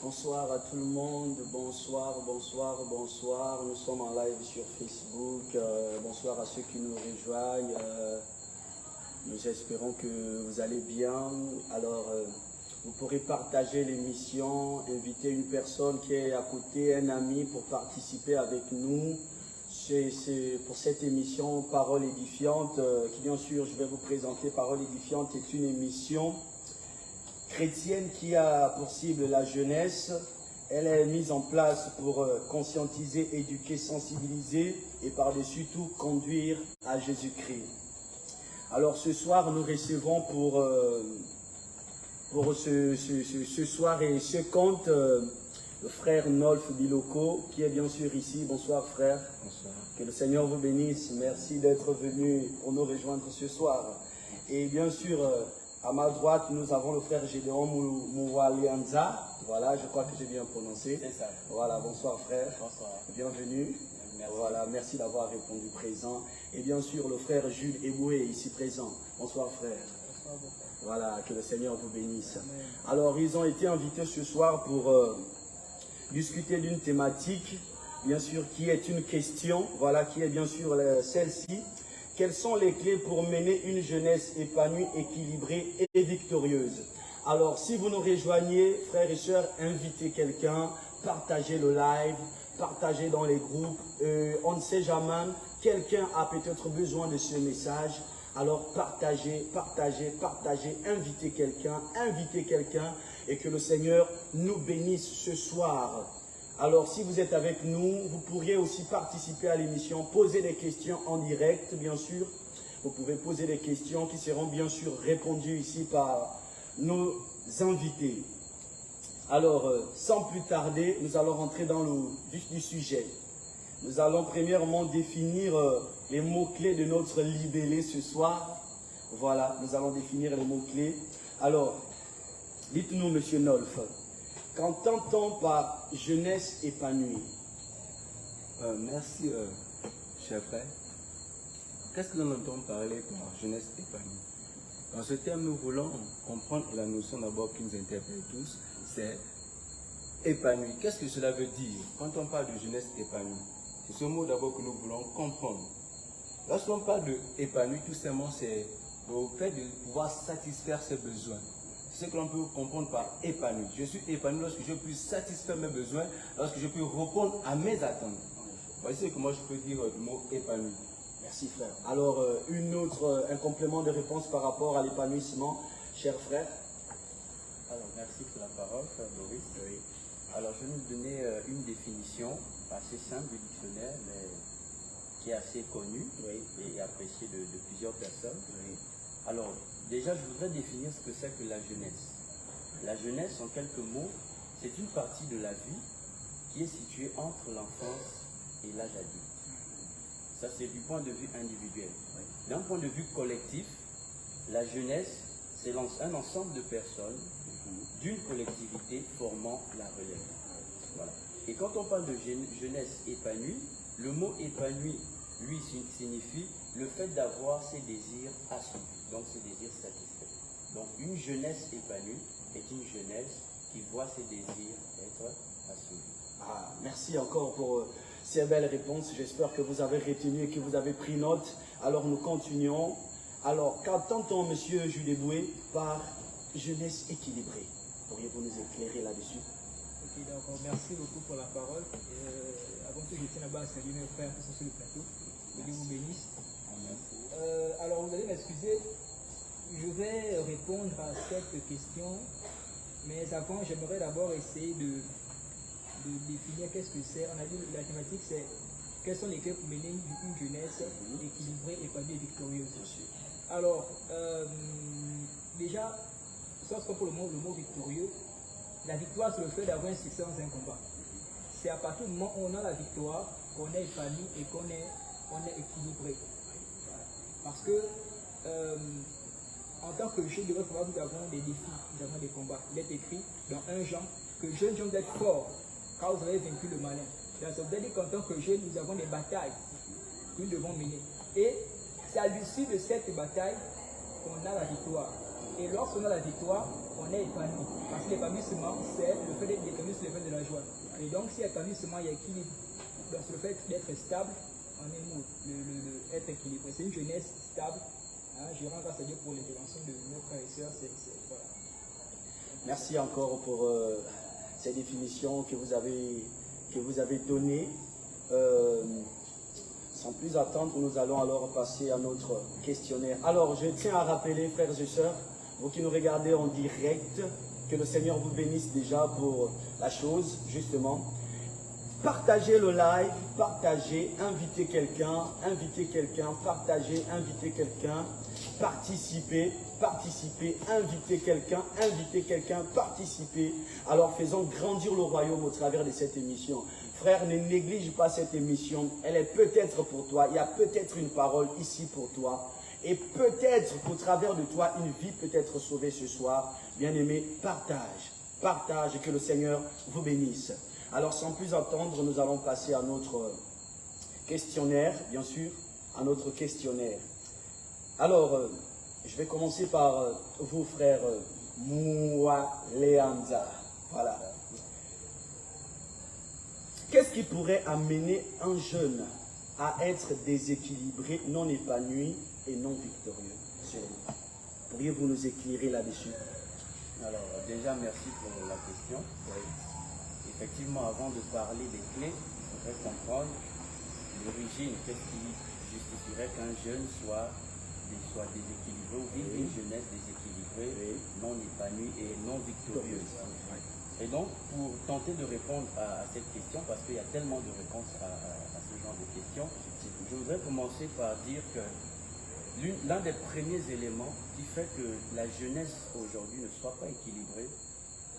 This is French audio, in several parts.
Bonsoir à tout le monde, bonsoir, bonsoir, bonsoir. Nous sommes en live sur Facebook. Bonsoir à ceux qui nous rejoignent. Nous espérons que vous allez bien. Alors, vous pourrez partager l'émission, inviter une personne qui est à côté, un ami pour participer avec nous. C'est pour cette émission Parole édifiante, qui bien sûr, je vais vous présenter. Parole édifiante est une émission chrétienne qui a pour cible la jeunesse. Elle est mise en place pour conscientiser, éduquer, sensibiliser et par-dessus tout conduire à Jésus-Christ. Alors ce soir, nous recevons pour ce soir et ce conte le frère Nolf Biloko qui est bien sûr ici. Bonsoir frère. Bonsoir. Que le Seigneur vous bénisse. Merci d'être venu pour nous rejoindre ce soir. Et bien sûr, à ma droite, nous avons le frère Gédéon Mouwalianza. Voilà, je crois que j'ai bien prononcé. C'est ça. Voilà, bonsoir frère. Bonsoir. Bienvenue. Merci. Voilà, merci d'avoir répondu présent. Et bien sûr, le frère Jules Eboué ici présent. Bonsoir frère. Bonsoir. Voilà, que le Seigneur vous bénisse. Amen. Alors, ils ont été invités ce soir pour discuter d'une thématique, bien sûr, qui est une question, voilà, qui est bien sûr celle-ci. Quelles sont les clés pour mener une jeunesse épanouie, équilibrée et victorieuse? Alors, si vous nous rejoignez, frères et sœurs, invitez quelqu'un, partagez le live, partagez dans les groupes. On ne sait jamais, quelqu'un a peut-être besoin de ce message. Alors, partagez, partagez, partagez, invitez quelqu'un, et que le Seigneur nous bénisse ce soir. Alors, si vous êtes avec nous, vous pourriez aussi participer à l'émission, poser des questions en direct, bien sûr. Vous pouvez poser des questions qui seront bien sûr répondues ici par nos invités. Alors, sans plus tarder, nous allons rentrer dans le vif du sujet. Nous allons premièrement définir les mots-clés de notre libellé ce soir. Voilà, nous allons définir les mots-clés. Alors, dites-nous, monsieur Nolf, qu'entend-on par jeunesse épanouie? Merci, cher frère. Qu'est-ce que nous entendons parler par jeunesse épanouie? Dans ce terme, nous voulons comprendre la notion d'abord qui nous interpelle tous, c'est épanoui. Qu'est-ce que cela veut dire quand on parle de jeunesse épanouie? C'est ce mot d'abord que nous voulons comprendre. Lorsqu'on parle de épanoui, tout simplement, c'est le fait de pouvoir satisfaire ses besoins. C'est ce que l'on peut comprendre par épanoui. Je suis épanoui lorsque je puis satisfaire mes besoins, lorsque je peux répondre à mes attentes. Voici comment je peux dire le mot épanoui. Merci frère. Alors, un complément de réponse par rapport à l'épanouissement, cher frère. Alors, merci pour la parole, frère Boris. Oui. Alors, je vais nous donner une définition assez simple du dictionnaire, mais qui est assez connue, oui, et appréciée de plusieurs personnes. Oui. Alors, déjà, je voudrais définir ce que c'est que la jeunesse. La jeunesse, en quelques mots, c'est une partie de la vie qui est située entre l'enfance et l'âge adulte. Ça, c'est du point de vue individuel. Oui. D'un point de vue collectif, la jeunesse, c'est un ensemble de personnes d'une collectivité formant la relève. Voilà. Et quand on parle de jeunesse épanouie, le mot épanoui, lui, signifie le fait d'avoir ses désirs assouvis, donc ses désirs satisfaits. Donc une jeunesse épanouie est une jeunesse qui voit ses désirs être assouvis. Ah, merci encore pour ces belles réponses. J'espère que vous avez retenu et que vous avez pris note. Alors nous continuons. Alors, qu'entend-on, monsieur Jules Eboué, par jeunesse équilibrée? Pourriez-vous nous éclairer là-dessus? Ok, donc merci beaucoup pour la parole. Avant que je tienne là-bas à saluer mes frères qui sont sur le plateau. Que Dieu vous bénisse. Alors, vous allez m'excuser, je vais répondre à cette question, mais avant, j'aimerais d'abord essayer de définir qu'est-ce que c'est. On a dit la thématique, c'est quelles sont les clés pour mener une jeunesse équilibrée, épanouie et victorieuse. Alors, déjà, sauf que pour le mot victorieux, la victoire, c'est le fait d'avoir un succès dans un combat. C'est à partir du moment où on a la victoire qu'on est épanoui et qu'on est équilibré. Parce que, en tant que jeune de votre famille, nous avons des défis, nous avons des combats. Il est écrit dans 1 Jean que jeunes gens d'être forts, car vous avez vaincu le malin. Ça veut dire qu'en tant que jeunes, nous avons des batailles que nous devons mener. Et c'est à l'issue de cette bataille qu'on a la victoire. Et lorsqu'on a la victoire, on est épanoui. Parce que l'épanouissement, c'est le fait d'être épanoui, c'est le fait de la joie. Et donc, si l'épanouissement, il y a équilibre. Donc, le fait d'être stable, en un mot, être équilibré. C'est une jeunesse stable. Hein, je rends grâce à Dieu pour l'intervention de nos frères et sœurs. Voilà. Merci encore pour ces définitions que vous avez données. Sans plus attendre, nous allons alors passer à notre questionnaire. Alors, je tiens à rappeler, frères et sœurs, vous qui nous regardez en direct, que le Seigneur vous bénisse déjà pour la chose, justement. Partagez le live, partagez, invitez quelqu'un, partagez, invitez quelqu'un, participez, invitez quelqu'un, participez. Alors faisons grandir le royaume au travers de cette émission. Frère, ne néglige pas cette émission. Elle est peut-être pour toi. Il y a peut-être une parole ici pour toi. Et peut-être qu'au travers de toi, une vie peut être sauvée ce soir. Bien-aimé, partage et que le Seigneur vous bénisse. Alors sans plus attendre, nous allons passer à notre questionnaire, bien sûr, à notre questionnaire. Alors, je vais commencer par vous, frère Moualeanza. Voilà. Qu'est-ce qui pourrait amener un jeune à être déséquilibré, non épanoui et non victorieux? Pourriez-vous nous éclairer là-dessus? Alors, déjà, merci pour la question. Effectivement, avant de parler des clés, il faudrait comprendre l'origine. Qu'est-ce qui justifierait qu'un jeune soit déséquilibré ou vive une jeunesse déséquilibrée, non épanouie et non victorieuse. Et donc, pour tenter de répondre à cette question, parce qu'il y a tellement de réponses à ce genre de questions, je voudrais commencer par dire que l'un des premiers éléments qui fait que la jeunesse aujourd'hui ne soit pas équilibrée,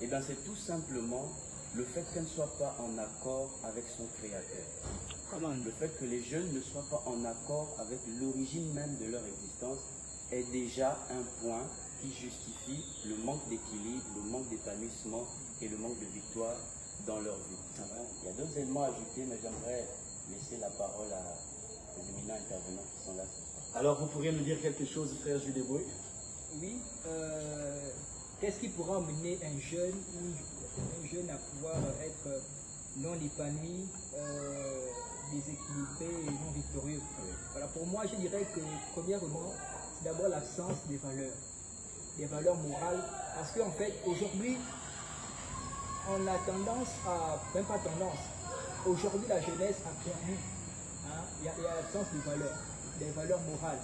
eh bien, c'est tout simplement le fait qu'elle ne soit pas en accord avec son Créateur. Le fait que les jeunes ne soient pas en accord avec l'origine même de leur existence est déjà un point qui justifie le manque d'équilibre, le manque d'épanouissement et le manque de victoire dans leur vie. Il y a d'autres éléments à ajouter, mais j'aimerais laisser la parole aux éminents intervenants qui sont là ce soir. Alors, vous pourriez nous dire quelque chose, frère Jules Deboué? Oui. Qu'est-ce qui pourra amener un jeune à pouvoir être non épanoui, déséquilibré et non victorieux? Voilà, pour moi, je dirais que, premièrement, c'est d'abord l'absence des valeurs morales. Parce qu'en fait, aujourd'hui, on a tendance à, même pas tendance, aujourd'hui la jeunesse a perdu. Il y a l'absence des valeurs morales.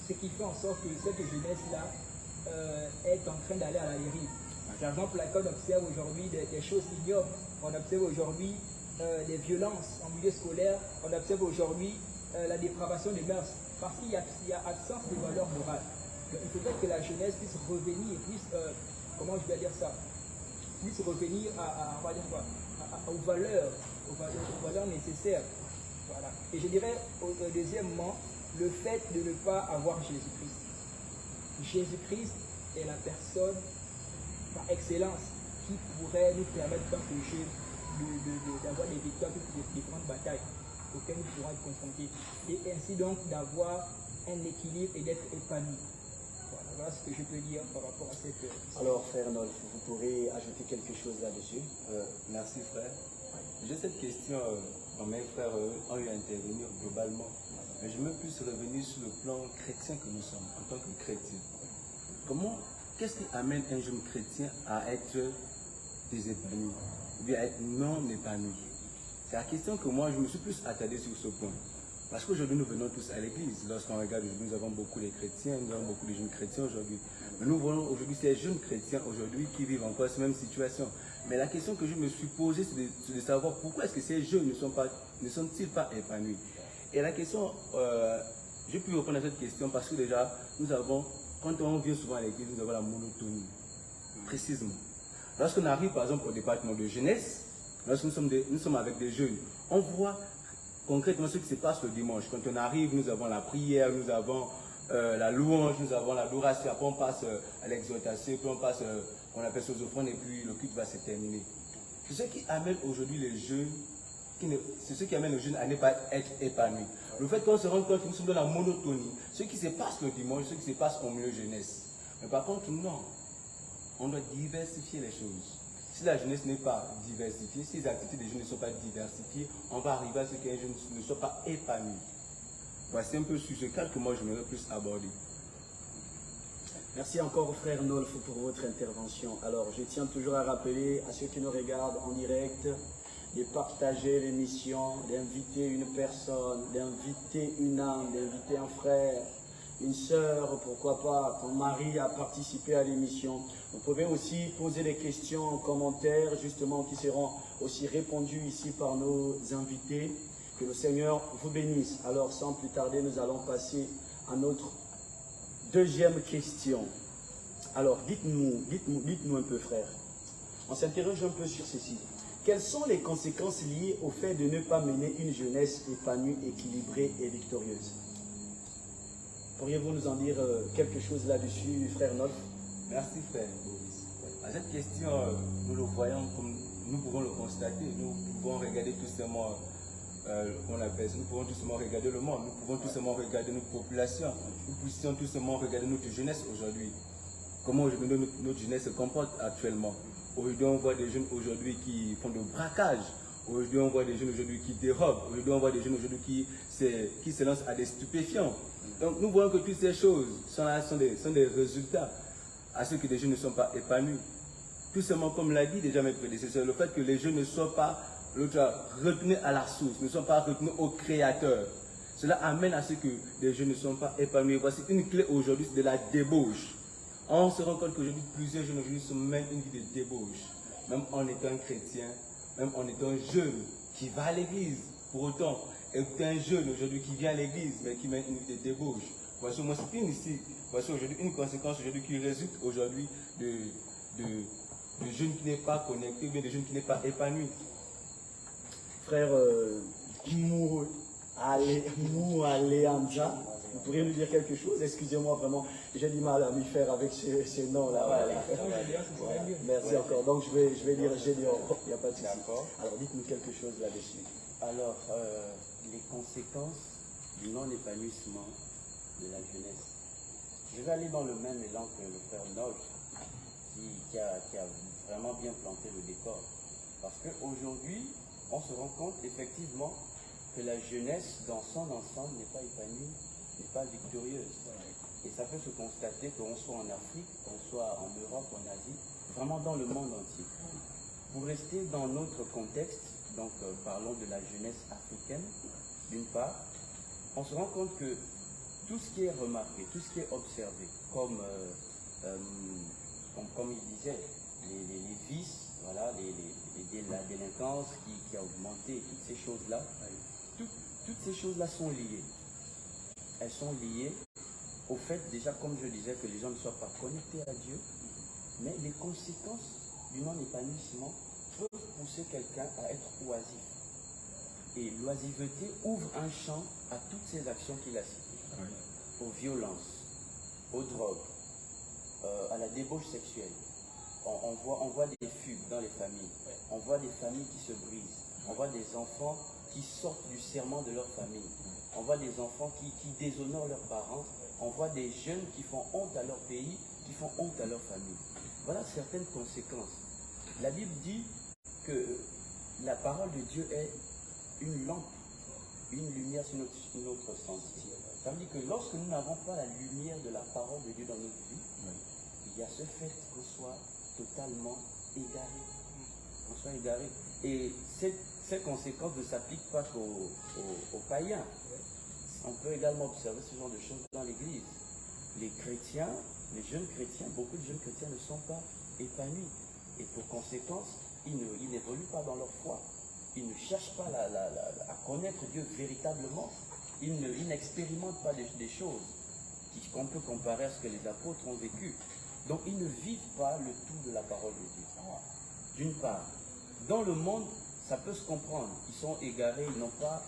Ce qui fait en sorte que cette jeunesse-là est en train d'aller à la dérive. Par exemple, là, quand on observe aujourd'hui des choses ignobles, on observe aujourd'hui des violences en milieu scolaire, on observe aujourd'hui la dépravation des mœurs, parce qu'il y a absence de valeurs morales. Donc, il faudrait que la jeunesse puisse revenir, comment je vais dire ça, puisse revenir aux valeurs nécessaires. Voilà. Et je dirais, deuxièmement, le fait de ne pas avoir Jésus-Christ. Jésus-Christ est la personne par excellence qui pourrait nous permettre, tant que jeunes, d'avoir des victoires sur les différentes batailles auxquelles nous pourrons être confrontés. Et ainsi donc d'avoir un équilibre et d'être épanoui. Voilà ce que je peux dire par rapport à cette... Alors, frère Nolf, vous pourrez ajouter quelque chose là-dessus? Merci, frère. J'ai cette question, mes frères ont eu à intervenir globalement. Mais je me plus revenir sur le plan chrétien que nous sommes, en tant que chrétiens. Qu'est-ce qui amène un jeune chrétien à être désépanoui, ou bien à être non épanoui? C'est la question que moi, je me suis plus attardé sur ce point. Parce qu'aujourd'hui, nous venons tous à l'église. Lorsqu'on regarde aujourd'hui, nous avons beaucoup de chrétiens, nous avons beaucoup de jeunes chrétiens aujourd'hui. Mais nous voyons aujourd'hui ces jeunes chrétiens aujourd'hui qui vivent encore cette même situation. Mais la question que je me suis posée, c'est de savoir pourquoi est-ce que ces jeunes ne sont-ils pas épanouis? Et la question, j'ai pu répondre à cette question parce que déjà, quand on vient souvent à l'église, nous avons la monotonie. Précisément. Lorsqu'on arrive par exemple au département de jeunesse, lorsque nous sommes avec des jeunes, on voit concrètement ce qui se passe le dimanche. Quand on arrive, nous avons la prière, nous avons la louange, nous avons l'adoration, après on passe à l'exhortation, puis on passe, on appelle ça aux offrandes, et puis le culte va se terminer. C'est ce qui amène aujourd'hui les jeunes, c'est ce qui amène les jeunes à ne pas être épanouis. Le fait qu'on se rende compte que nous sommes dans la monotonie, ce qui se passe le dimanche, ce qui se passe au milieu jeunesse. Mais par contre, non. On doit diversifier les choses. Si la jeunesse n'est pas diversifiée, si les activités des jeunes ne sont pas diversifiées, on va arriver à ce qu'un jeune ne soit pas épanoui. Voici un peu sur ce cas que moi j'aimerais plus aborder. Merci encore, frère Nolf, pour votre intervention. Alors, je tiens toujours à rappeler à ceux qui nous regardent en direct de partager l'émission, d'inviter une personne, d'inviter une âme, d'inviter un frère, une sœur, pourquoi pas, ton mari à participer à l'émission. Vous pouvez aussi poser des questions en commentaire, justement, qui seront aussi répondues ici par nos invités. Que le Seigneur vous bénisse. Alors, sans plus tarder, nous allons passer à notre deuxième question. Alors, dites-nous un peu, frère. On s'interroge un peu sur ceci. Quelles sont les conséquences liées au fait de ne pas mener une jeunesse épanouie, équilibrée et victorieuse? Pourriez-vous nous en dire quelque chose là-dessus, frère Nolf? Merci, frère Boris. À cette question, nous le voyons comme nous pouvons le constater. Nous pouvons regarder tout simplement, nous pouvons tout simplement regarder le monde, nous pouvons tout simplement regarder notre population, nous pouvons tout simplement regarder notre jeunesse aujourd'hui. Comment aujourd'hui notre jeunesse se comporte actuellement. Aujourd'hui, on voit des jeunes aujourd'hui qui font de braquage. Aujourd'hui, on voit des jeunes aujourd'hui qui dérobent. Aujourd'hui, on voit des jeunes aujourd'hui qui se lancent à des stupéfiants. Donc, nous voyons que toutes ces choses sont des résultats à ce que les jeunes ne sont pas épanouis. Tout simplement, comme l'a dit déjà mes prédécesseurs, le fait que les jeunes ne soient pas retenus à la source, ne soient pas retenus au Créateur. Cela amène à ce que les jeunes ne sont pas épanouis. Voici une clé aujourd'hui, c'est de la débauche. On se rend compte qu'aujourd'hui, plusieurs jeunes aujourd'hui se mènent une vie de débauche. Même en étant un chrétien, même en étant un jeune qui va à l'église, pour autant, est un jeune aujourd'hui qui vient à l'église, mais qui mène une vie de débauche. Voici au moins voici aujourd'hui une conséquence aujourd'hui qui résulte aujourd'hui de jeunes qui n'est pas connecté, ou bien de jeunes qui n'est pas épanoui. Frère Moualéandja, vous pourriez nous dire quelque chose? Excusez-moi vraiment, j'ai du mal à m'y faire avec ce nom-là. Merci encore. Donc je vais dire Gédéon, il n'y a pas de souci. Alors dites-nous quelque chose là-dessus. Alors, les conséquences du non-épanouissement de la jeunesse. Je vais aller dans le même élan que le frère Nolf, qui a vraiment bien planté le décor. Parce qu'aujourd'hui, on se rend compte effectivement que la jeunesse dans son ensemble n'est pas épanouie, n'est pas victorieuse. Et ça peut se constater qu'on soit en Afrique, qu'on soit en Europe, en Asie, vraiment dans le monde entier. Pour rester dans notre contexte, donc parlons de la jeunesse africaine, d'une part, on se rend compte que tout ce qui est remarqué, tout ce qui est observé, comme il disait, les vices, voilà, la délinquance qui a augmenté, toutes ces choses-là, toutes ces choses-là sont liées. Elles sont liées au fait, déjà, comme je disais, que les gens ne soient pas connectés à Dieu, mais les conséquences du non-épanouissement peuvent pousser quelqu'un à être oisif. Et l'oisiveté ouvre un champ à toutes ces actions qu'il a citées, aux violences, aux drogues, à la débauche sexuelle. On voit des fugues dans les familles, on voit des familles qui se brisent, on voit des enfants qui sortent du serment de leur famille, on voit des enfants qui déshonorent leurs parents, on voit des jeunes qui font honte à leur pays, qui font honte à leur famille. Voilà certaines conséquences. La Bible dit que la parole de Dieu est une lampe, une lumière sur notre sentier. Ça veut dire que lorsque nous n'avons pas la lumière de la parole de Dieu dans notre vie, il y a ce fait qu'on soit totalement égaré. On soit égaré. Et ces conséquences ne s'appliquent pas qu'aux païens. On peut également observer ce genre de choses dans l'Église. Les chrétiens, les jeunes chrétiens, beaucoup de jeunes chrétiens ne sont pas épanouis. Et pour conséquence, ils n'évoluent pas dans leur foi. Ils ne cherchent pas à connaître Dieu véritablement. Ils n'expérimentent pas des choses qu'on peut comparer à ce que les apôtres ont vécu. Donc ils ne vivent pas le tout de la parole de Dieu. D'une part, dans le monde, ça peut se comprendre. Ils sont égarés, ils n'ont pas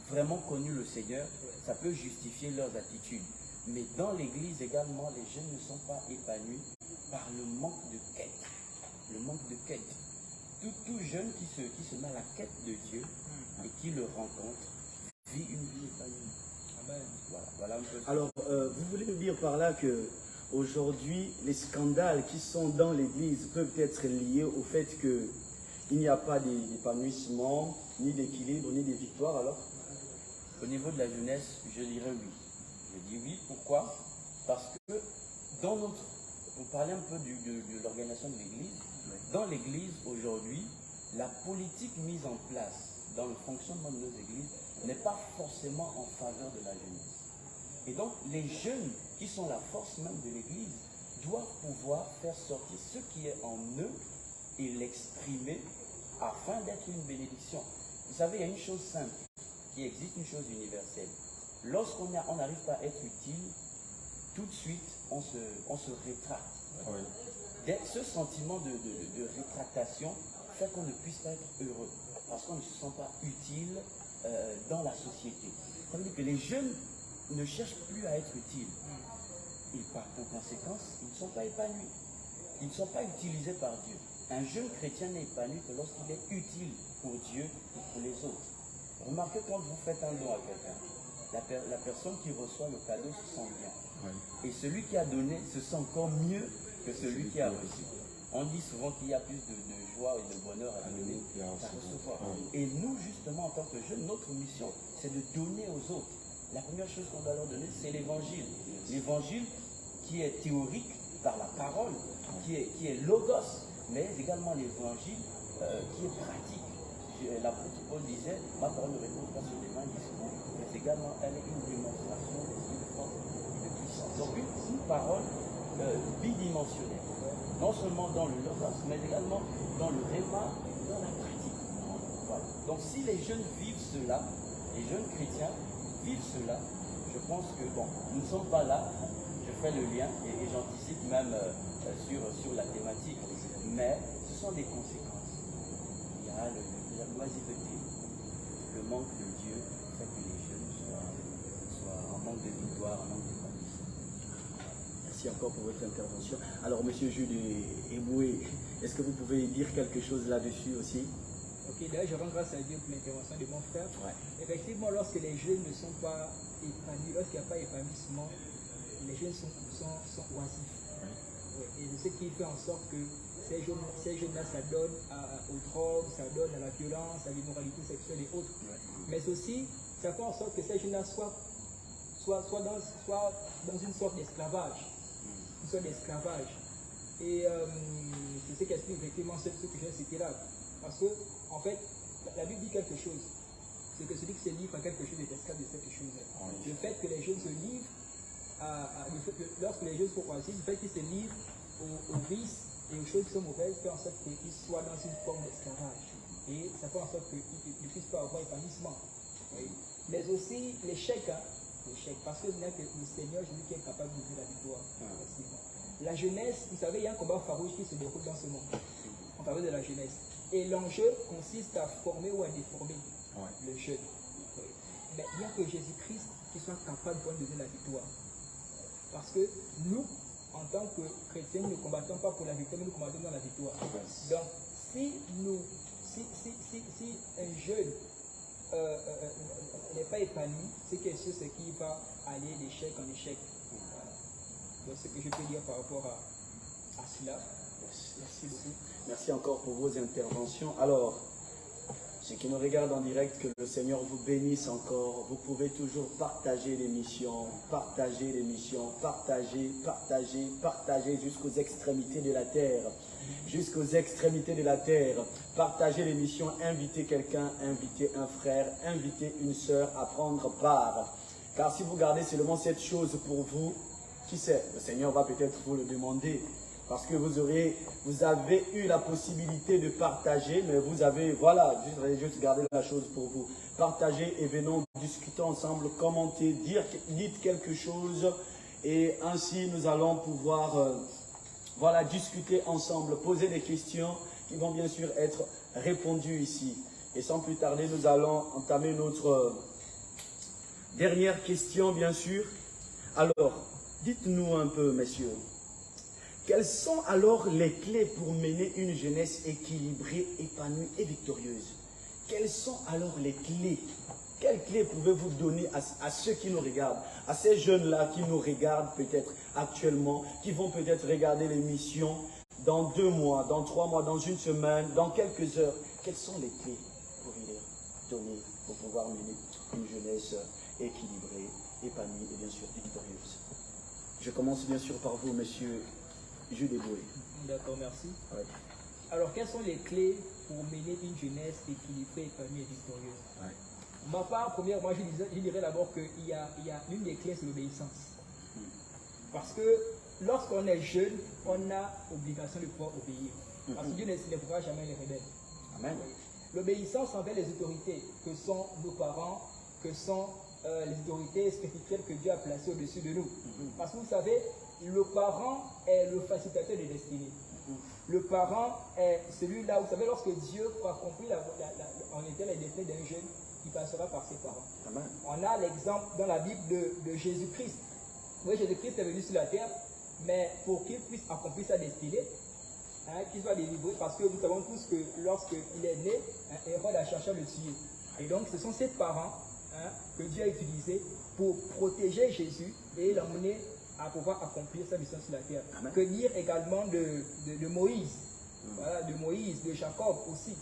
vraiment connu le Seigneur. Ça peut justifier leurs attitudes. Mais dans l'Église également, les jeunes ne sont pas épanouis par le manque de quête. Le manque de quête. Tout jeune qui se met à la quête de Dieu et qui le rencontre vit une vie épanouie. Amen. Voilà un peu ça. Alors, vous voulez nous dire par là que aujourd'hui, les scandales qui sont dans l'Église peuvent être liés au fait qu'il n'y a pas d'épanouissement, ni d'équilibre, ni de victoire alors? Au niveau de la jeunesse, je dirais oui. Je dis oui, pourquoi? Parce que dans notre... On parlait un peu de l'organisation de l'Église. Dans l'Église, aujourd'hui, la politique mise en place dans le fonctionnement de nos églises n'est pas forcément en faveur de la jeunesse. Et donc, les jeunes, qui sont la force même de l'Église, doivent pouvoir faire sortir ce qui est en eux et l'exprimer afin d'être une bénédiction. Vous savez, il y a une chose simple qui existe, une chose universelle. Lorsqu'on n'arrive pas à être utile, tout de suite, on se rétracte. Oui. Ce sentiment de rétractation fait qu'on ne puisse pas être heureux, parce qu'on ne se sent pas utile dans la société. Ça veut dire que les jeunes ne cherchent plus à être utiles. Et par conséquent, ils ne sont pas épanouis. Ils ne sont pas utilisés par Dieu. Un jeune chrétien n'est épanoui que lorsqu'il est utile pour Dieu et pour les autres. Remarquez, quand vous faites un don à quelqu'un, la personne qui reçoit le cadeau se sent bien. Oui. Et celui qui a donné se sent encore mieux que celui qui a reçu. On dit souvent qu'il y a plus de joie et de bonheur à donner qu'à recevoir. Et nous, justement, en tant que jeunes, notre mission, c'est de donner aux autres. La première chose qu'on doit leur donner, c'est l'évangile. L'évangile qui est théorique par la parole, qui est logos, mais également l'évangile qui est pratique. L'apôtre Paul disait, ma parole ne repose pas sur des mains discours, mais également elle est une démonstration de force et de puissance. Donc une parole bidimensionnelle, non seulement dans le logos, mais également dans le réma, dans la pratique. Voilà. Donc si les jeunes vivent cela, les jeunes chrétiens vivent cela, je pense que bon, nous ne sommes pas là, je fais le lien et j'anticipe même sur la thématique, mais ce sont des conséquences. Il y a la loisiveté, le manque de Dieu fait que les jeunes soient en manque de victoire, en manque d'épanouissement. Merci encore pour votre intervention. Alors, Monsieur Jules Eboué, est-ce que vous pouvez dire quelque chose là-dessus aussi? Ok, d'ailleurs, je rends grâce à Dieu pour l'intervention de mon frère. Ouais. Effectivement, lorsque les jeunes ne sont pas épanouis, lorsqu'il n'y a pas d'épanouissement, les jeunes sont oisifs. Ouais. Ouais. Et c'est ce qui fait en sorte que ces jeunes-là, ça donne aux drogues, ça donne à la violence, à l'immoralité sexuelle et autres. Ouais. Mais aussi, ça fait en sorte que ces jeunes-là soient dans une sorte d'esclavage. Une sorte d'esclavage. Et c'est ce qui explique effectivement ce que j'ai cité là. Parce que, en fait, la Bible dit quelque chose. C'est que celui qui se livre à quelque chose est esclave de quelque chose. Le fait que les jeunes se livrent, lorsque les jeunes sont oisifs, le fait qu'ils se livrent aux vices et aux choses qui sont mauvaises fait en sorte qu'ils soient dans une forme d'esclavage. Et ça fait en sorte qu'ils ne puissent pas avoir épanouissement. Oui. Mais aussi l'échec, parce que le Seigneur, c'est lui qui est capable de donner la victoire. La jeunesse, vous savez, il y a un combat farouche qui se déroule dans ce monde, en faveur de la jeunesse. Et l'enjeu consiste à former ou à déformer le jeune. Oui. Mais il n'y a que Jésus-Christ qui soit capable de donner la victoire. Parce que nous, en tant que chrétiens, nous ne combattons pas pour la victoire, mais nous combattons dans la victoire. Donc, si un jeune n'est pas épanoui, c'est quelque chose qui va aller d'échec en échec. Voilà. Donc, ce que je peux dire par rapport à cela. Merci beaucoup. Merci encore pour vos interventions. Alors, ceux qui nous regardent en direct, que le Seigneur vous bénisse encore. Vous pouvez toujours partager l'émission, partager jusqu'aux extrémités de la terre. Jusqu'aux extrémités de la terre. Partagez l'émission, invitez quelqu'un, invitez un frère, invitez une sœur à prendre part. Car si vous gardez seulement cette chose pour vous, qui sait, le Seigneur va peut-être vous le demander. Parce que vous avez eu la possibilité de partager, mais vous avez, voilà, juste garder la chose pour vous. Partagez et venons discuter ensemble, commenter, dites quelque chose. Et ainsi, nous allons pouvoir, voilà, discuter ensemble, poser des questions qui vont bien sûr être répondues ici. Et sans plus tarder, nous allons entamer notre dernière question, bien sûr. Alors, dites-nous un peu, messieurs. Quelles sont alors les clés pour mener une jeunesse équilibrée, épanouie et victorieuse? Quelles sont alors les clés? Quelles clés pouvez-vous donner à ceux qui nous regardent, à ces jeunes-là qui nous regardent peut-être, actuellement, qui vont peut-être regarder l'émission dans 2 mois, dans 3 mois, dans 1 semaine, dans quelques heures. Quelles sont les clés pour leur donner, pour pouvoir mener une jeunesse équilibrée, épanouie et bien sûr victorieuse? Je commence bien sûr par vous, monsieur Jules Eboué. D'accord, merci. Ouais. Alors, quelles sont les clés pour mener une jeunesse équilibrée, épanouie et victorieuse? Ouais. Ma part, premièrement, je dirais d'abord qu'il y a l'une des clés, c'est l'obéissance. Parce que lorsqu'on est jeune, on a obligation de pouvoir obéir. Parce que Dieu ne s'élèvera jamais les rebelles. Amen. L'obéissance envers les autorités, que sont nos parents, que sont les autorités spirituelles que Dieu a placées au-dessus de nous. Parce que vous savez, le parent est le facilitateur des destinées. Le parent est celui-là, vous savez, lorsque Dieu a compris en était la destinée d'un jeune, il passera par ses parents. Amen. On a l'exemple dans la Bible de Jésus-Christ. Oui, Jésus-Christ est venu sur la terre, mais pour qu'il puisse accomplir sa destinée, qu'il soit délivré, parce que nous savons tous que lorsqu'il est né, Hérode a cherché à le tuer. Et donc, ce sont ses parents que Dieu a utilisés pour protéger Jésus et l'emmener à pouvoir accomplir sa mission sur la terre. Amen. Que dire également de Moïse, voilà, de Moïse, de Jacob aussi.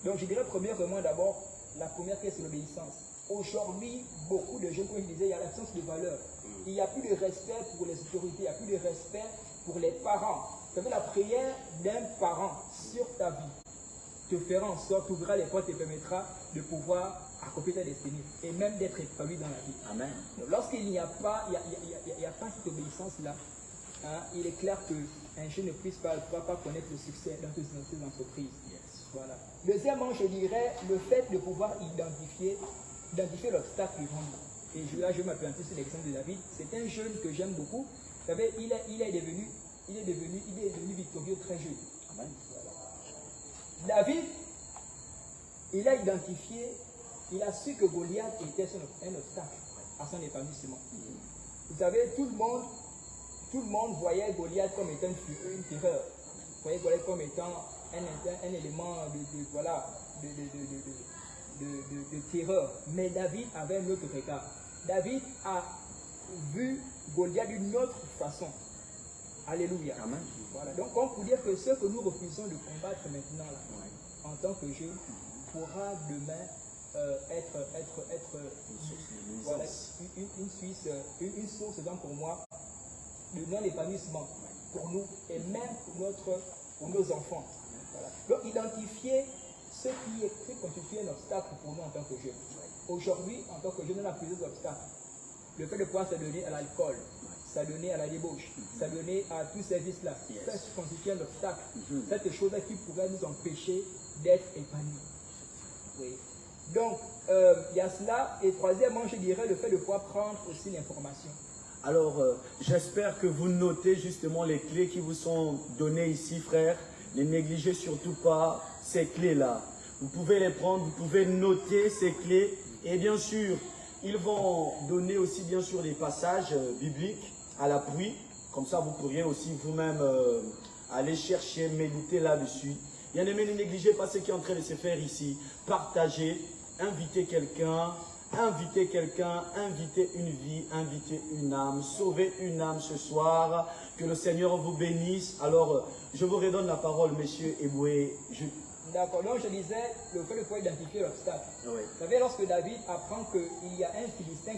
Donc, je dirais premièrement d'abord, la première clé, c'est l'obéissance. Aujourd'hui, beaucoup de jeunes, comme je disais, il y a l'absence de valeur. Il n'y a plus de respect pour les autorités, il n'y a plus de respect pour les parents. Vous savez, la prière d'un parent sur ta vie te fera en sorte, t'ouvrira les portes et te permettra de pouvoir accomplir ta destinée et même d'être épanoui dans la vie. Amen. Lorsqu'il n'y a pas, il y a pas cette obéissance-là, il est clair qu'un jeune ne puisse pas connaître le succès dans ces entreprises. Yes. Voilà. Deuxièmement, je dirais le fait de pouvoir identifier l'obstacle devant nous. Et là, je vais m'appuyer sur l'exemple de David. C'est un jeune que j'aime beaucoup. Vous savez, il est devenu victorieux très jeune. Amen. Voilà. David, il a identifié, il a su que Goliath était un obstacle à son épanouissement. Vous savez, tout le monde voyait Goliath comme étant une terreur. Voyait Goliath comme étant un élément de terreur. Mais David avait un autre regard. David a vu Goliath d'une autre façon. Alléluia. Amen. Voilà. Donc on peut dire que ce que nous refusons de combattre maintenant là, en tant que jeune, pourra demain être voilà, une source donc pour moi de non-épanouissement pour nous et même pour nos enfants. Voilà. Donc identifier ce qui constitue un obstacle pour nous en tant que jeunes. Aujourd'hui, en tant que jeunes, on a plusieurs obstacles. Le fait de pouvoir s'adonner à l'alcool, s'adonner à la débauche, s'adonner à tous ces vices-là, ça constitue un obstacle. Cette chose-là qui pourrait nous empêcher d'être épanouis. Oui. Donc, il y a cela. Et troisièmement, je dirais le fait de pouvoir prendre aussi l'information. Alors, j'espère que vous notez justement les clés qui vous sont données ici, frères. Ne négligez surtout pas ces clés-là. Vous pouvez les prendre, vous pouvez noter ces clés. Et bien sûr, ils vont donner aussi bien sûr des passages bibliques à l'appui. Comme ça, vous pourriez aussi vous-même aller chercher, méditer là-dessus. Bien aimé, ne négligez pas ce qui est en train de se faire ici. Partagez, invitez quelqu'un, invitez une vie, invitez une âme, sauvez une âme ce soir. Que le Seigneur vous bénisse. Alors, je vous redonne la parole, monsieur Eboué. D'accord, donc je disais, le fait de pouvoir identifier l'obstacle. Oui. Vous savez, lorsque David apprend qu'il y a un Philistin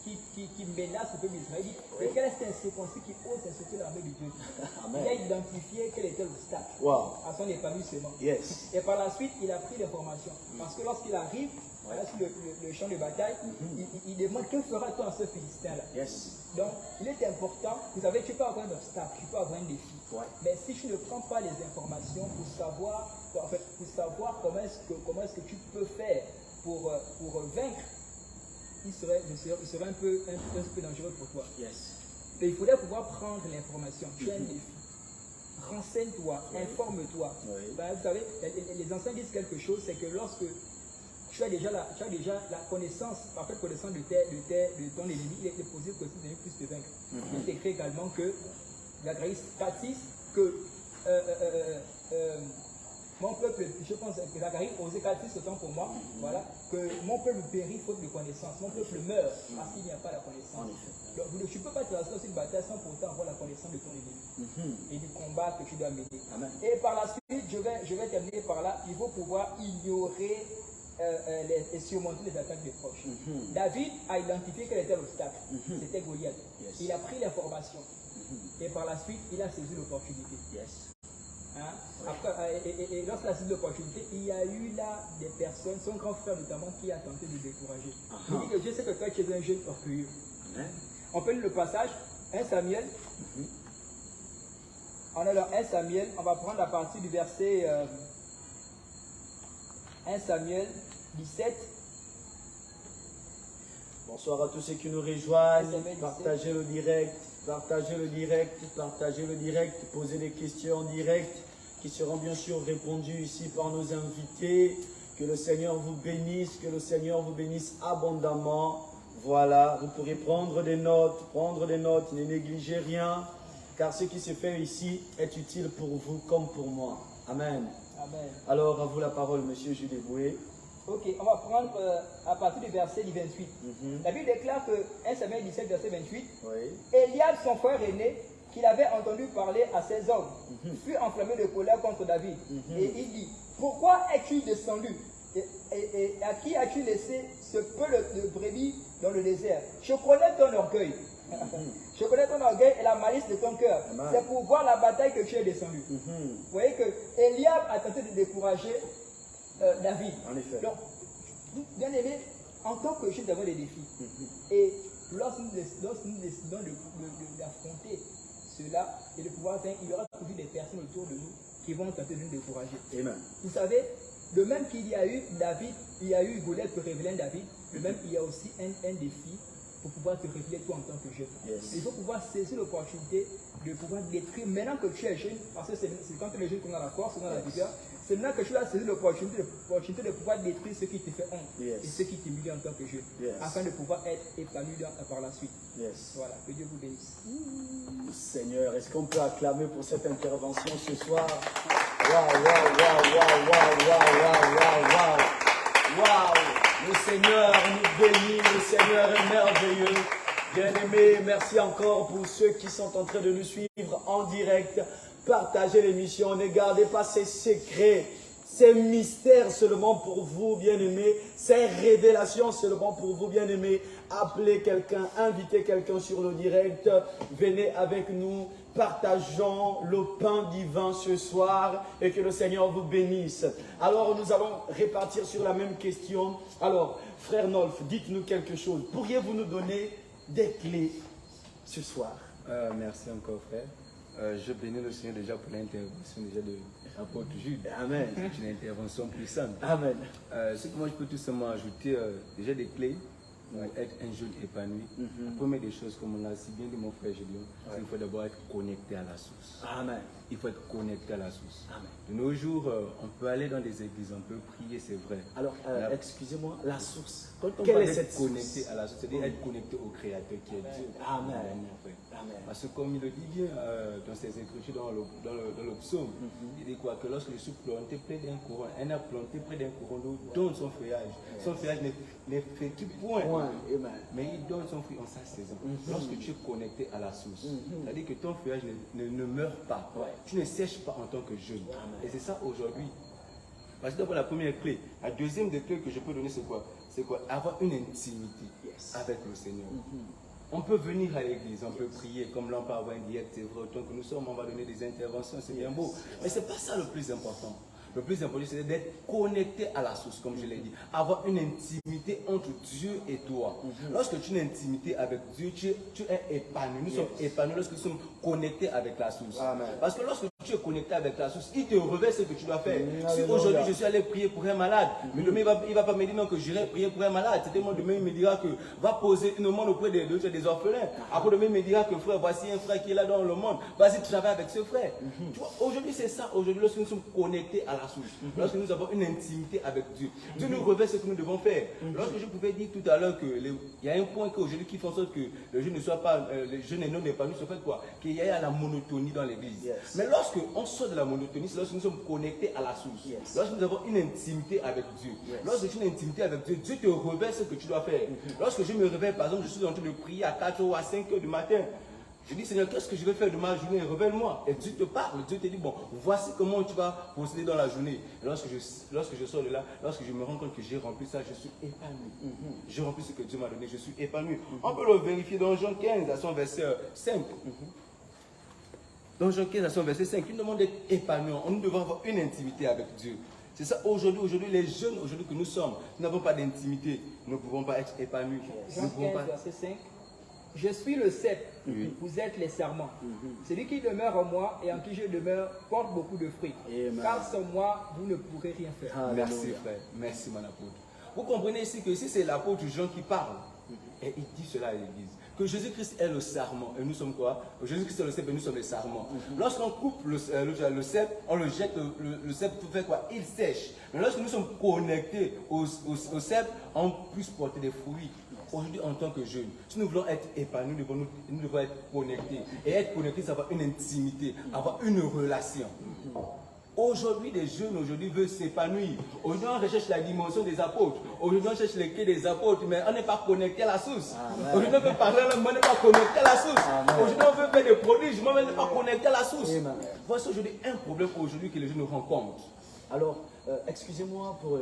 qui menace le peuple d'Israël, il dit, mais quel est cet incirconcis qui ose insulter l'armée de Dieu? Amen. Il a identifié quel était l'obstacle à son épanouissement. Yes. Et par la suite, il a pris l'information. Parce que lorsqu'il arrive sur le champ de bataille, il demande, que fera-t-on à ce Philistin-là? Yes. Donc, il est important, vous savez, tu peux avoir un obstacle, tu peux avoir un défi. Ouais. Mais si tu ne prends pas les informations pour savoir comment est-ce que tu peux faire pour vaincre, il serait un peu dangereux pour toi. Yes. Mais il faudrait pouvoir prendre l'information. Tu as un défi. Renseigne-toi, informe-toi. Oui. Ben, vous savez, les anciens disent quelque chose, c'est que lorsque tu as déjà la connaissance, parfaite connaissance de ton ennemi, il est possible que tu ne puisses te vaincre. Il est écrit également que la Grèce baptise que mon peuple, je pense que Zacharie osait 4:6 autant pour moi, voilà, que mon peuple périt faute de connaissance, mon peuple meurt parce qu'il n'y a pas la connaissance. Donc, tu ne peux pas te lancer dans une bataille sans pourtant avoir la connaissance de ton ennemi et du combat que tu dois mener. Et par la suite, je vais terminer par là, il faut pouvoir ignorer et surmonter les attaques des proches. David a identifié quel était l'obstacle, c'était Goliath. Il a pris l'information et par la suite, il a saisi l'opportunité. Hein? Après, et lorsqu'il a saisi l'opportunité, il y a eu là des personnes, son grand frère notamment, qui a tenté de le décourager. Il dit que je sais que toi tu es un jeune orgueilleux. On peut lire le passage, 1 Samuel. On a alors 1 Samuel, on va prendre à partir du verset 1 Samuel 17. Bonsoir à tous ceux qui nous rejoignent. Partagez le direct, partagez le direct, partagez le direct, posez des questions en direct qui seront bien sûr répondues ici par nos invités. Que le Seigneur vous bénisse, que le Seigneur vous bénisse abondamment. Voilà, vous pourrez prendre des notes, ne négligez rien, car ce qui se fait ici est utile pour vous comme pour moi. Amen. Amen. Alors, à vous la parole, monsieur Jules Boué. Ok, on va prendre à partir du verset 28. La Bible déclare que 1 Samuel 17, verset 28, Eliab, son frère aîné, qu'il avait entendu parler à ses hommes, fut enflammé de colère contre David. Et il dit, pourquoi es-tu descendu et à qui as-tu laissé ce peu de brebis dans le désert? Je connais ton orgueil. Je connais ton orgueil et la malice de ton cœur. C'est pour voir la bataille que tu es descendu. Vous voyez que Eliab a tenté de décourager David. En effet. Donc, bien aimé, en tant que jeune, nous avons des défis. Et lorsque nous décidons d'affronter cela et de pouvoir vaincre, il y aura toujours des personnes autour de nous qui vont tenter de nous décourager. Amen. Vous savez, de même qu'il y a eu David, il y a eu Goliath pour révéler David, de même il y a aussi un défi pour pouvoir te révéler toi en tant que jeune. Il faut pouvoir saisir l'opportunité de pouvoir détruire, maintenant que tu es jeune, parce que c'est quand tu es jeune qu'on a la force, qu'on a la vigueur, c'est maintenant que tu vas saisir l'opportunité de pouvoir détruire ce qui te fait honte et ce qui t'humilie en tant que jeune, afin de pouvoir être épanoui par la suite. Voilà, que Dieu vous bénisse. Seigneur, est-ce qu'on peut acclamer pour cette intervention ce soir? Waouh, waouh, waouh, waouh, waouh, waouh, waouh, waouh, waouh. Le Seigneur nous bénit, le Seigneur est merveilleux. Bien-aimés, merci encore pour ceux qui sont en train de nous suivre en direct. Partagez l'émission, ne gardez pas ces secrets, ces mystères seulement pour vous, bien-aimés, ces révélations seulement pour vous, bien-aimés. Appelez quelqu'un, invitez quelqu'un sur le direct, venez avec nous, partageons le pain divin ce soir et que le Seigneur vous bénisse. Alors, nous allons répartir sur la même question. Alors, frère Nolf, dites-nous quelque chose. Pourriez-vous nous donner des clés ce soir? Merci encore, frère. Je bénis le Seigneur déjà pour l'intervention déjà de l'apôtre Jude. Amen. C'est une intervention puissante. Amen. Ce que moi je peux tout simplement ajouter, déjà des clés pour être un jeune épanoui. La première des choses, comme on l'a si bien dit mon frère Gédéon, c'est qu'il faut d'abord être connecté à la source. Amen. Il faut être connecté à la source. Amen. De nos jours, on peut aller dans des églises, on peut prier, c'est vrai. Alors, excusez-moi, la source. Quand on Quelle parle est cette d'être connecté à la source, c'est-à-dire être connecté au Créateur qui est Dieu. Amen. Amen. Parce que comme il le dit bien dans ses écritures, dans le psaume, il dit quoi? Que lorsque je suis planté près d'un courant, un arbre planté près d'un courant d'eau donne son feuillage. Son feuillage n'effectue point. Mais il donne son fruit en sa saison. Lorsque tu es connecté à la source, c'est-à-dire que ton feuillage ne meurt pas. Tu ne sèches pas en tant que jeune. Et c'est ça aujourd'hui. Parce que d'abord la première clé. La deuxième des clés que je peux donner, c'est quoi? C'est quoi? Avoir une intimité avec le Seigneur. On peut venir à l'église, on peut prier, comme l'on peut avoir un direct, c'est vrai, autant que nous sommes, on va donner des interventions, c'est bien beau. Mais ce n'est pas ça le plus important. Le plus important, c'est d'être connecté à la source, comme je l'ai dit. Avoir une intimité entre Dieu et toi. Lorsque tu as une intimité avec Dieu, tu es épanoui. Nous sommes épanouis lorsque nous sommes connectés avec la source. Parce que lorsque tu es connecté avec la source, il te révèle ce que tu dois faire. Si aujourd'hui je suis allé prier pour un malade, mais demain il ne va pas me dire non que j'irai prier pour un malade. C'était demain il me dira que va poser une main auprès des orphelins. Après demain il me dira que frère, voici un frère qui est là dans le monde. Vas-y travaille avec ce frère. Aujourd'hui c'est ça. Aujourd'hui lorsque nous sommes connectés à la source, lorsque nous avons une intimité avec Dieu, Dieu nous révèle ce que nous devons faire. Lorsque je pouvais dire tout à l'heure qu'il y a un point qu'aujourd'hui qui fait en sorte que le jeune ne soit pas, les jeunes et non épanouis, c'est fait quoi? Qu'il y ait la monotonie dans l'église. Mais lorsque lorsqu'on sort de la monotonie, c'est lorsque nous sommes connectés à la source. Yes. Lorsque nous avons une intimité avec Dieu. Yes. Lorsque tu as une intimité avec Dieu, Dieu te révèle ce que tu dois faire. Lorsque je me réveille, par exemple, je suis en train de prier à 4 ou à 5 heures du matin. Je dis, Seigneur, qu'est-ce que je vais faire de ma journée? Révèle-moi. Et Dieu te parle. Dieu te dit, bon, voici comment tu vas procéder dans la journée. Et lorsque je sors de là, lorsque je me rends compte que j'ai rempli ça, je suis épanoui. J'ai rempli ce que Dieu m'a donné, je suis épanoui. On peut le vérifier dans Jean 15 à son verset 5. Dans Jean 15 à son verset 5, il nous demande d'être épanoui. Nous devons avoir une intimité avec Dieu. C'est ça aujourd'hui, les jeunes aujourd'hui que nous sommes, nous n'avons pas d'intimité. Nous ne pouvons pas être épanouis. Nous Jean ne pouvons 15, pas... verset 5. Je suis le cep, vous êtes les serments. Celui qui demeure en moi et en qui je demeure porte beaucoup de fruits. Amen. Car sans moi, vous ne pourrez rien faire. Merci Alléluia. frère, merci mon apôtre. Vous comprenez ici que ici c'est l'apôtre Jean qui parle. Et il dit cela à l'église. Que Jésus-Christ est le sarment. Et nous sommes quoi? Jésus-Christ est le cep et nous sommes les sarments. Lorsqu'on coupe le cep, on le jette, le cep pour faire quoi? Il sèche. Mais lorsque nous sommes connectés au cep, on puisse porter des fruits. Aujourd'hui, en tant que jeunes, si nous voulons être épanouis, nous devons être connectés. Et être connectés, c'est avoir une intimité, avoir une relation. Aujourd'hui, les jeunes veulent s'épanouir. Aujourd'hui, on recherche la dimension des apôtres. Aujourd'hui, on cherche les clés des apôtres, mais on n'est pas connecté à la source. Aujourd'hui, on veut parler la langue, mais on n'est pas connecté à la source. Aujourd'hui, on veut faire des prodiges, mais on n'est pas connecté à la source. Amen. Voici aujourd'hui un problème aujourd'hui que les jeunes rencontrent. Alors, excusez-moi pour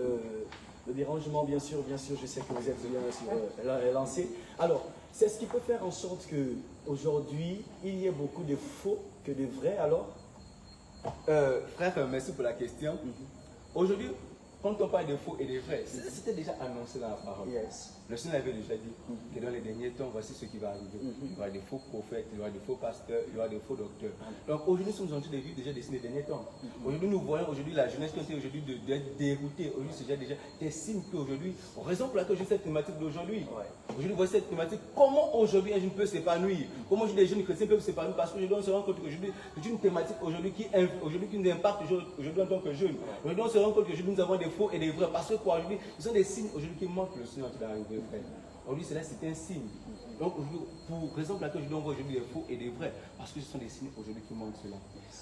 le dérangement, bien sûr, je sais que vous êtes bien lancé. Alors, c'est ce qui peut faire en sorte qu'aujourd'hui, il y ait beaucoup de faux que de vrais, alors? Frère, merci pour la question. Aujourd'hui, quand on parle de faux et de vrais, c'était déjà annoncé dans la parole. Yes. Le Seigneur avait déjà dit que dans les derniers temps, voici ce qui va arriver. Il y aura des faux prophètes, il y aura des faux pasteurs, il y aura des faux docteurs. Donc aujourd'hui, nous sommes en train de vivre déjà des signes des derniers temps. Aujourd'hui, nous voyons aujourd'hui la jeunesse qui est aujourd'hui d'être déroutée. Aujourd'hui, c'est déjà des signes qu'aujourd'hui, raison pour laquelle j'ai cette thématique d'aujourd'hui. Aujourd'hui, voici cette thématique. Comment aujourd'hui un jeune peut s'épanouir? Comment aujourd'hui les jeunes chrétiens peuvent s'épanouir? Parce qu'aujourd'hui, on se rend compte qu'aujourd'hui, c'est une thématique aujourd'hui qui nous impacte aujourd'hui en tant que jeunes. Aujourd'hui, on se rend compte qu'aujourd'hui, nous avons des faux et des vrais. Parce que quoi, aujourd'hui, ce sont des signes aujourd'hui qui manquent le Seigneur qui va arriver. Aujourd'hui, c'est un signe. Donc, pour raison pour laquelle on voit aujourd'hui des faux et des vrais, parce que ce sont des signes aujourd'hui qui manquent cela.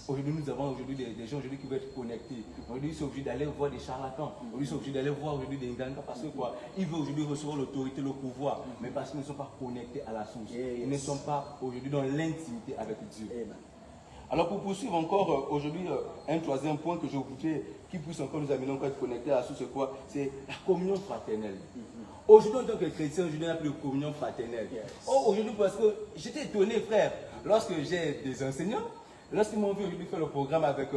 Aujourd'hui, nous avons aujourd'hui des gens aujourd'hui qui veulent être connectés. Aujourd'hui, ils sont obligés d'aller voir des charlatans. Aujourd'hui, ils sont obligés d'aller voir aujourd'hui des Nganga parce que quoi? Ils veulent aujourd'hui recevoir l'autorité, le pouvoir, mais parce qu'ils ne sont pas connectés à la source. Ils ne sont pas aujourd'hui dans l'intimité avec Dieu. Amen. Alors pour poursuivre encore aujourd'hui un troisième point que je voudrais qui puisse encore nous amener encore à être connectés à la source, c'est quoi? C'est la communion fraternelle. Aujourd'hui en tant que chrétien, aujourd'hui on a plus de communion fraternelle. Oh, aujourd'hui parce que j'étais étonné frère, lorsque j'ai des enseignants, lorsqu'ils m'ont vu aujourd'hui faire le programme avec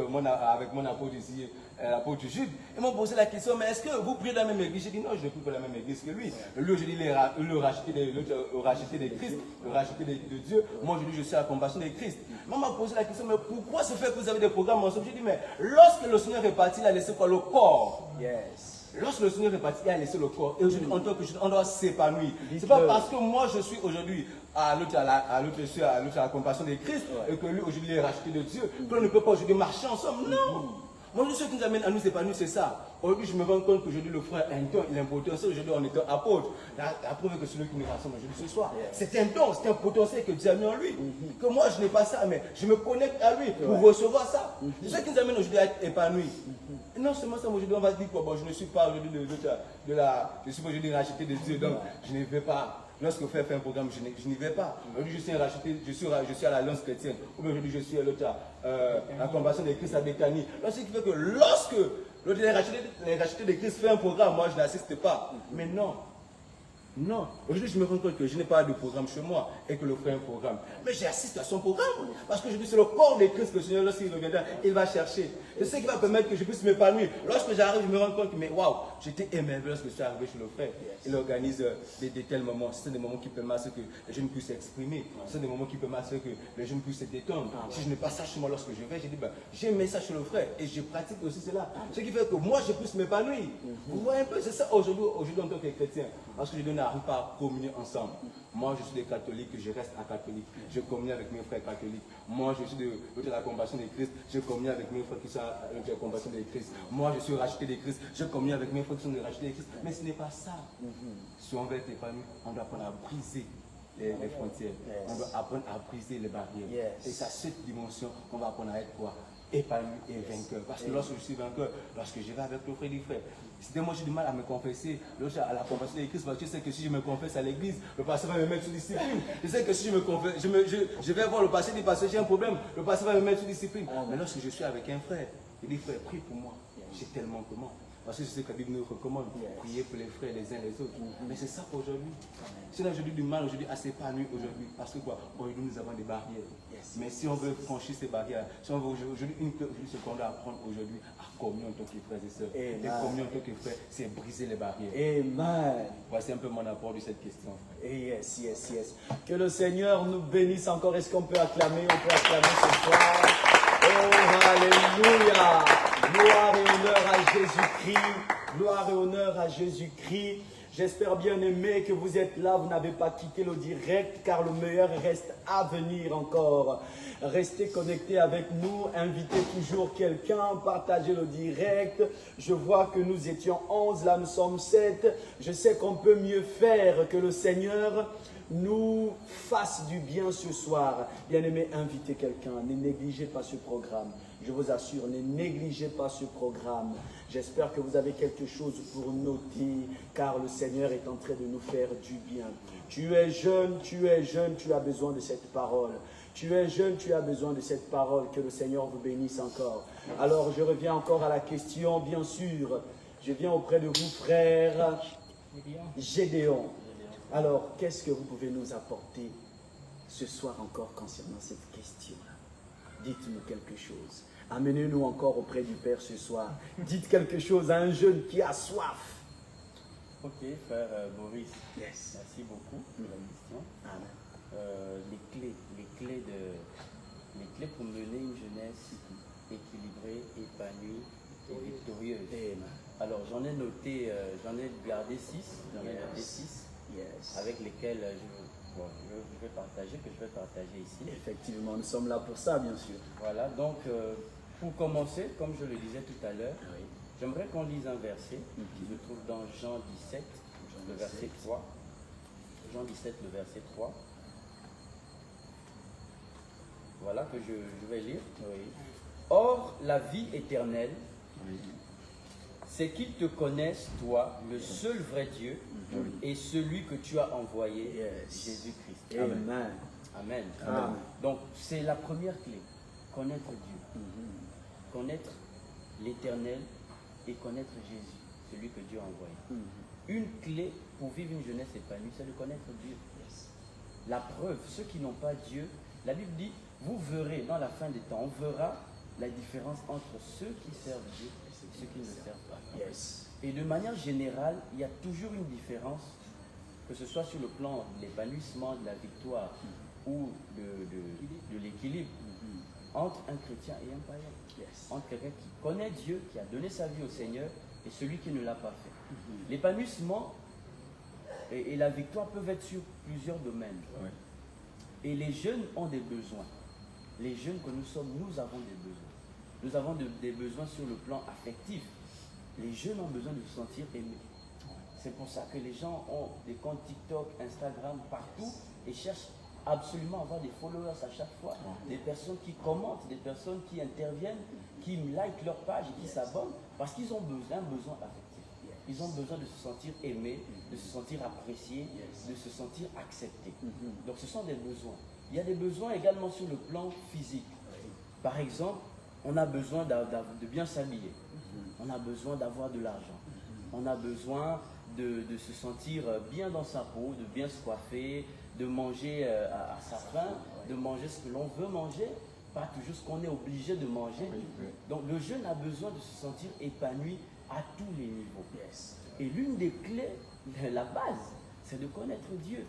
mon apôtre ici, l'apôtre Jude, ils m'ont posé la question, mais est-ce que vous priez dans la même église? J'ai dit non, je ne prie pas dans la même église que lui. Lui aujourd'hui il a racheté des Christ, le racheté de Dieu. Moi aujourd'hui je suis à la compassion des Christ. On m'a posé la question, mais pourquoi se fait que vous avez des programmes ensemble? J'ai dit, mais lorsque le Seigneur est parti, il a laissé quoi? Le corps. Yes. Lorsque le Seigneur est parti, il a laissé le corps. Et aujourd'hui, en tant que jeune, on doit s'épanouir. Ce n'est pas parce que moi je suis aujourd'hui à la compassion de Christ et que lui aujourd'hui il est racheté de Dieu, qu'on ne peut pas aujourd'hui marcher ensemble. Non. Moi, ce qui nous amène à nous épanouir, c'est ça. Aujourd'hui, je me rends compte qu'aujourd'hui, le frère a un don, il a un potentiel. Aujourd'hui, on est apôtre. La preuve que celui qui nous rassemble aujourd'hui ce soir, c'est un don, c'est un potentiel que Dieu a mis en lui. Que moi, je n'ai pas ça, mais je me connecte à lui pour recevoir ça. C'est ce qui nous amène aujourd'hui à être épanouis. Et non seulement ça, aujourd'hui, on va se dire quoi, bon, je ne suis pas aujourd'hui je suis aujourd'hui racheté de Dieu, donc je ne vais pas. Lorsque le frère fait un programme, je n'y vais pas. Aujourd'hui, je suis racheté, je suis à l'Alliance chrétienne. Ou bien aujourd'hui, je suis à la compassion de Christ à Béthanie. Ce qui fait que lorsque les rachetés de Christ fait un programme, moi, je n'assiste pas. Mais non. Non. Aujourd'hui, je me rends compte que je n'ai pas de programme chez moi et que le frère a un programme. Mais j'assiste à son programme. Parce que je dis, c'est le corps de Christ que le Seigneur, lorsqu'il reviendra, il va chercher. C'est ce qui va permettre que je puisse m'épanouir. Lorsque j'arrive, je me rends compte que, mais waouh, j'étais émerveillé lorsque je suis arrivé chez le frère. Il organise des tels moments. Ce sont des moments qui permettent à ce que les jeunes puissent s'exprimer. Ce sont des moments qui permettent à ce que les jeunes puissent se détendre. Si je n'ai pas ça chez moi lorsque je vais, j'ai dit, ben, j'ai mis ça chez le frère et je pratique aussi cela. Ce qui fait que moi, je puisse m'épanouir. Vous voyez un peu, c'est ça aujourd'hui en tant que chrétien. Parce que je n'arrive pas à communier ensemble. Moi, je suis des catholiques, je reste à catholique. Je communie avec mes frères catholiques. Moi, je suis de la compassion de Christ. Je communie avec mes frères qui sont de la compassion de Christ. Moi, je suis racheté de Christ. Je communie avec mes frères qui sont rachetés de Christ. Mais ce n'est pas ça. Si on veut être épanoui, on doit apprendre à briser les frontières. On doit apprendre à briser les barrières. Et c'est à cette dimension qu'on va apprendre à être quoi? épanoui et vainqueur. Parce que lorsque je suis vainqueur, lorsque je vais avec le frère et les frères, si moi j'ai du mal à me confesser, à la confession de Christ, parce que je sais que si je me confesse à l'église, le pasteur va me mettre sous discipline. Je sais que si je me confesse, je vais voir le pasteur et dire parce que j'ai un problème, le pasteur va me mettre sous discipline. Mais lorsque je suis avec un frère, il dit frère, prie pour moi. J'ai tellement comment. Parce que je sais que la Bible nous recommande prier pour les frères les uns les autres. Mais c'est ça pour aujourd'hui. Si là aujourd'hui du mal, aujourd'hui assez épanoui aujourd'hui. Parce que quoi, aujourd'hui nous avons des barrières. Mais si on veut franchir ces barrières, si on veut aujourd'hui ce qu'on doit apprendre aujourd'hui à communion en tant que frères et sœurs. Et communion en tant que frères, c'est briser les barrières. Amen. Voici un peu mon apport de cette question. Et yes. Que le Seigneur nous bénisse encore. Est-ce qu'on peut acclamer? On peut acclamer ce soir. Oh, alléluia. Gloire et honneur à Jésus-Christ. Gloire et honneur à Jésus-Christ. J'espère bien aimé que vous êtes là, vous n'avez pas quitté le direct car le meilleur reste à venir encore. Restez connectés avec nous, invitez toujours quelqu'un, partagez le direct. Je vois que nous étions 11, là nous sommes 7. Je sais qu'on peut mieux faire, que le Seigneur nous fasse du bien ce soir. Bien-aimé, invitez quelqu'un, ne négligez pas ce programme. Je vous assure, ne négligez pas ce programme. J'espère que vous avez quelque chose pour noter, car le Seigneur est en train de nous faire du bien. Tu es jeune, tu as besoin de cette parole. Tu es jeune, tu as besoin de cette parole. Que le Seigneur vous bénisse encore. Alors, je reviens encore à la question, bien sûr. Je viens auprès de vous, frère Gédéon. Alors, qu'est-ce que vous pouvez nous apporter ce soir encore concernant cette question-là? Dites-nous quelque chose. Amenez-nous encore auprès du Père ce soir. Dites quelque chose à un jeune qui a soif. Ok, frère Maurice. Yes. Merci beaucoup pour la question. Amen. Les clés pour mener une jeunesse équilibrée, épanouie et victorieuse. Amen. Alors j'en ai noté, j'en ai gardé 6. Yes. Avec lesquels je vais partager ici. Effectivement, nous sommes là pour ça, bien sûr. Voilà, donc pour commencer, comme je le disais tout à l'heure, j'aimerais qu'on lise un verset qui se trouve dans Jean 17, le verset 3. Jean 17, le verset 3. Voilà que je vais lire. Or, la vie éternelle, c'est qu'ils te connaissent, toi, le seul vrai Dieu, et celui que tu as envoyé, Jésus-Christ. Amen. Amen. Amen. Donc, c'est la première clé, connaître Dieu. Connaître l'Éternel et connaître Jésus, celui que Dieu a envoyé. Une clé pour vivre une jeunesse épanouie, c'est de connaître Dieu. La preuve, ceux qui n'ont pas Dieu, la Bible dit, vous verrez dans la fin des temps, on verra la différence entre ceux qui servent Dieu et ceux qui ne servent pas. Et de manière générale, il y a toujours une différence, que ce soit sur le plan de l'épanouissement, de la victoire ou de l'équilibre, entre un chrétien et un païen. Entre quelqu'un qui connaît Dieu, qui a donné sa vie au Seigneur, et celui qui ne l'a pas fait. L'épanouissement et la victoire peuvent être sur plusieurs domaines. Et les jeunes ont des besoins. Les jeunes que nous sommes, nous avons des besoins. Nous avons des besoins sur le plan affectif. Les jeunes ont besoin de se sentir aimés. C'est pour ça que les gens ont des comptes TikTok, Instagram, partout, et cherchent absolument à avoir des followers à chaque fois. Des personnes qui commentent, des personnes qui interviennent, qui likent leur page et qui s'abonnent, parce qu'ils ont besoin affectif. Ils ont besoin de se sentir aimés, de se sentir appréciés, de se sentir acceptés. Donc ce sont des besoins. Il y a des besoins également sur le plan physique. Par exemple, on a besoin de bien s'habiller. On a besoin d'avoir de l'argent. On a besoin de se sentir bien dans sa peau, de bien se coiffer, de manger à sa faim, de manger ce que l'on veut manger, pas toujours ce qu'on est obligé de manger. Donc le jeune a besoin de se sentir épanoui à tous les niveaux. Et l'une des clés, la base, c'est de connaître Dieu.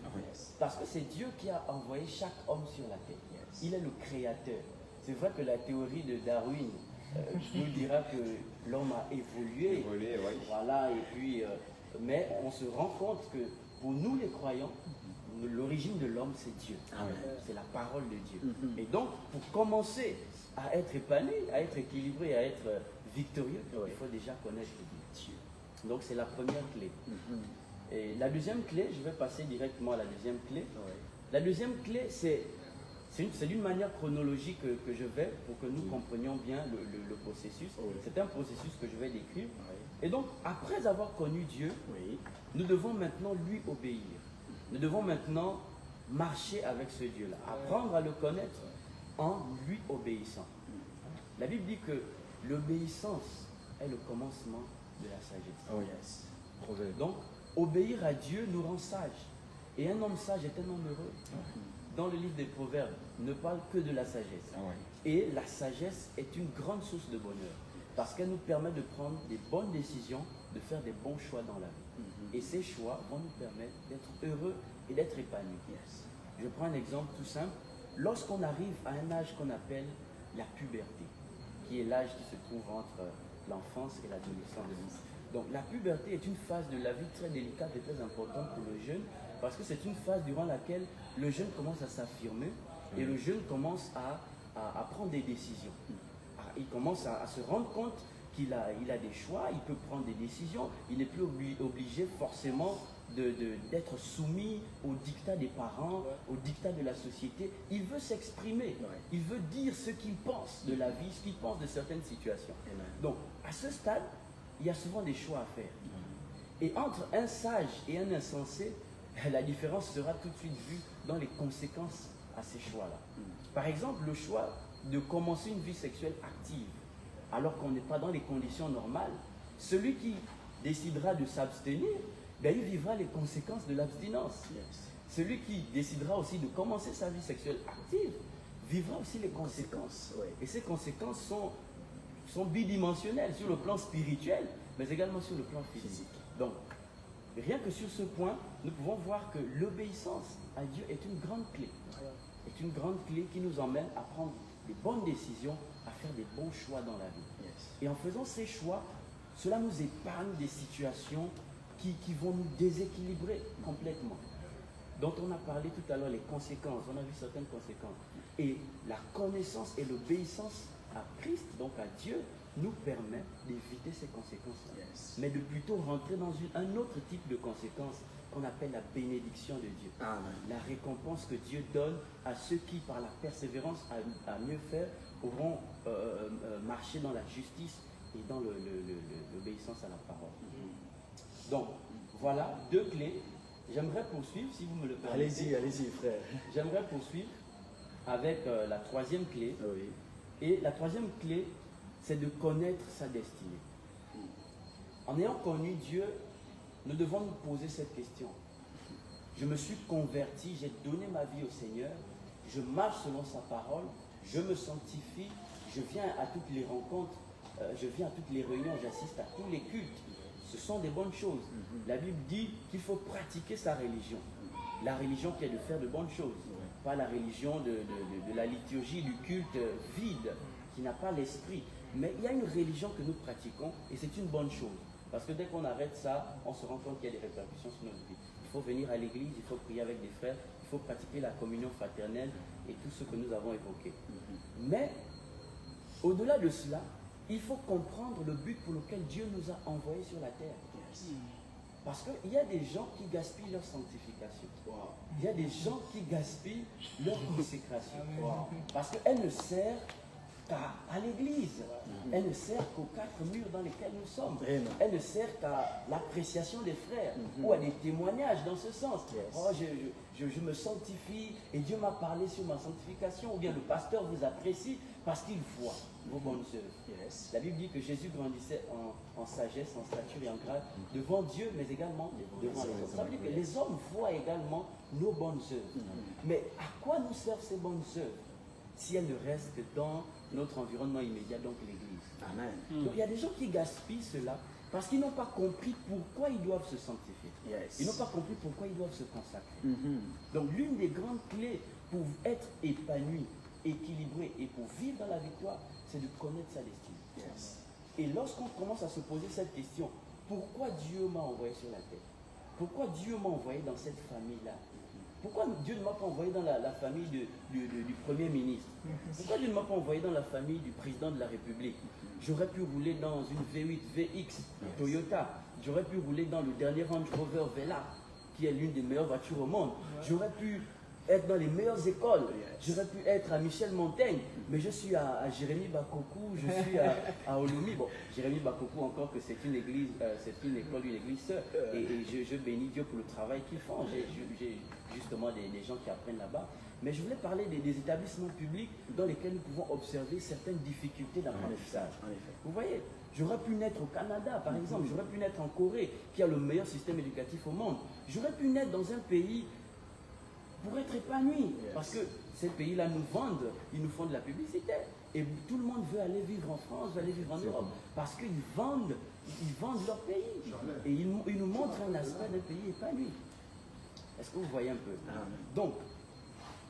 Parce que c'est Dieu qui a envoyé chaque homme sur la terre. Il est le créateur. C'est vrai que la théorie de Darwin nous dira que l'homme a évolué. Voilà, et puis, mais on se rend compte que pour nous les croyants, l'origine de l'homme c'est Dieu. C'est la parole de Dieu. Et donc, pour commencer à être épanoui, à être équilibré, à être victorieux, il faut déjà connaître Dieu. Donc c'est la première clé. Et la deuxième clé, je vais passer directement à la deuxième clé. La deuxième clé, c'est c'est d'une manière chronologique que je vais pour que nous comprenions bien le processus. Oui. C'est un processus que je vais décrire. Oui. Et donc, après avoir connu Dieu, Oui. nous devons maintenant lui obéir. Nous devons maintenant marcher avec ce Dieu-là, apprendre à le connaître en lui obéissant. La Bible dit que l'obéissance est le commencement de la sagesse. Oh yes. Proverbe. Donc, obéir à Dieu nous rend sages. Et un homme sage est un homme heureux. Dans le livre des Proverbes, ne parle que de la sagesse. Ah ouais. Et la sagesse est une grande source de bonheur. Parce qu'elle nous permet de prendre des bonnes décisions, de faire des bons choix dans la vie. Et ces choix vont nous permettre d'être heureux et d'être épanouis. Je prends un exemple tout simple. Lorsqu'on arrive à un âge qu'on appelle la puberté, qui est l'âge qui se trouve entre l'enfance et l'adolescence. Donc la puberté est une phase de la vie très délicate et très importante pour le jeune, parce que c'est une phase durant laquelle le jeune commence à s'affirmer et le jeune commence à prendre des décisions. Il commence à se rendre compte qu'il a des choix, il peut prendre des décisions, il n'est plus obligé forcément d'être soumis aux dictats des parents, aux dictats de la société. Il veut s'exprimer, il veut dire ce qu'il pense de la vie, ce qu'il pense de certaines situations. Donc, à ce stade, il y a souvent des choix à faire. Et entre un sage et un insensé, la différence sera tout de suite vue dans les conséquences à ces choix-là. Par exemple, le choix de commencer une vie sexuelle active, alors qu'on n'est pas dans les conditions normales, celui qui décidera de s'abstenir, ben, il vivra les conséquences de l'abstinence. Celui qui décidera aussi de commencer sa vie sexuelle active, vivra aussi les conséquences. Et ces conséquences sont bidimensionnelles sur le plan spirituel, mais également sur le plan physique. Donc, rien que sur ce point, nous pouvons voir que l'obéissance à Dieu est une grande clé. Est une grande clé qui nous emmène à prendre des bonnes décisions, à faire des bons choix dans la vie. Et en faisant ces choix, cela nous épargne des situations qui vont nous déséquilibrer complètement. Dont on a parlé tout à l'heure, les conséquences, on a vu certaines conséquences. Et la connaissance et l'obéissance à Christ, donc à Dieu, nous permet d'éviter ces conséquences-là. Mais de plutôt rentrer dans un autre type de conséquences qu'on appelle la bénédiction de Dieu. La récompense que Dieu donne à ceux qui, par la persévérance à mieux faire, auront marché dans la justice et dans l'obéissance à la parole. Donc, voilà deux clés. J'aimerais poursuivre, si vous me le permettez. Allez-y, frère. J'aimerais poursuivre avec la troisième clé. Et la troisième clé, c'est de connaître sa destinée. En ayant connu Dieu, nous devons nous poser cette question. Je me suis converti, j'ai donné ma vie au Seigneur, je marche selon sa parole, je me sanctifie, je viens à toutes les rencontres, je viens à toutes les réunions, j'assiste à tous les cultes. Ce sont des bonnes choses. La Bible dit qu'il faut pratiquer sa religion. La religion qui est de faire de bonnes choses. Pas la religion de la liturgie, du culte vide, qui n'a pas l'esprit. Mais il y a une religion que nous pratiquons et c'est une bonne chose. Parce que dès qu'on arrête ça, on se rend compte qu'il y a des répercussions sur notre vie. Il faut venir à l'église, il faut prier avec des frères, il faut pratiquer la communion fraternelle et tout ce que nous avons évoqué. Mais, au-delà de cela, il faut comprendre le but pour lequel Dieu nous a envoyés sur la terre. Parce qu'il y a des gens qui gaspillent leur sanctification. Il y a des gens qui gaspillent leur consécration. Parce qu'elle ne sert qu'à l'église. Elle ne sert qu'aux quatre murs dans lesquels nous sommes. Elle ne sert qu'à l'appréciation des frères ou à des témoignages dans ce sens. Oh, je me sanctifie et Dieu m'a parlé sur ma sanctification. Ou bien le pasteur vous apprécie parce qu'il voit vos bonnes œuvres. La Bible dit que Jésus grandissait en sagesse, en stature et en grâce devant Dieu, mais également devant les hommes. Ça veut dire que les hommes voient également nos bonnes œuvres. Mais à quoi nous servent ces bonnes œuvres si elles ne restent que dans notre environnement immédiat, donc l'Église? Donc il y a des gens qui gaspillent cela parce qu'ils n'ont pas compris pourquoi ils doivent se sanctifier. Ils n'ont pas compris pourquoi ils doivent se consacrer. Donc l'une des grandes clés pour être épanoui, équilibré et pour vivre dans la victoire, c'est de connaître sa destinée. Et lorsqu'on commence à se poser cette question, pourquoi Dieu m'a envoyé sur la terre? Pourquoi Dieu m'a envoyé dans cette famille-là? Pourquoi Dieu ne m'a pas envoyé dans la famille du Premier ministre? Pourquoi Dieu ne m'a pas envoyé dans la famille du président de la République? J'aurais pu rouler dans une V8 VX Toyota. J'aurais pu rouler dans le dernier Range Rover Vela, qui est l'une des meilleures voitures au monde. J'aurais pu être dans les meilleures écoles. J'aurais pu être à Michel Montaigne, mais je suis à Jérémy Bakokou, je suis à Olomi. Bon, Jérémy Bakokou encore que c'est une église, c'est une école, une église sœur. Et je bénis Dieu pour le travail qu'ils font. J'ai justement des gens qui apprennent là-bas. Mais je voulais parler des établissements publics dans lesquels nous pouvons observer certaines difficultés d'apprentissage. Vous voyez, j'aurais pu naître au Canada, par exemple, j'aurais pu naître en Corée, qui a le meilleur système éducatif au monde. J'aurais pu naître dans un pays pour être épanoui, parce que ces pays-là nous vendent, ils nous font de la publicité. Et tout le monde veut aller vivre en France, veut aller vivre en Europe, parce qu'ils vendent leur pays. Et ils nous montrent un aspect d'un pays épanoui. Est-ce que vous voyez un peu? Donc,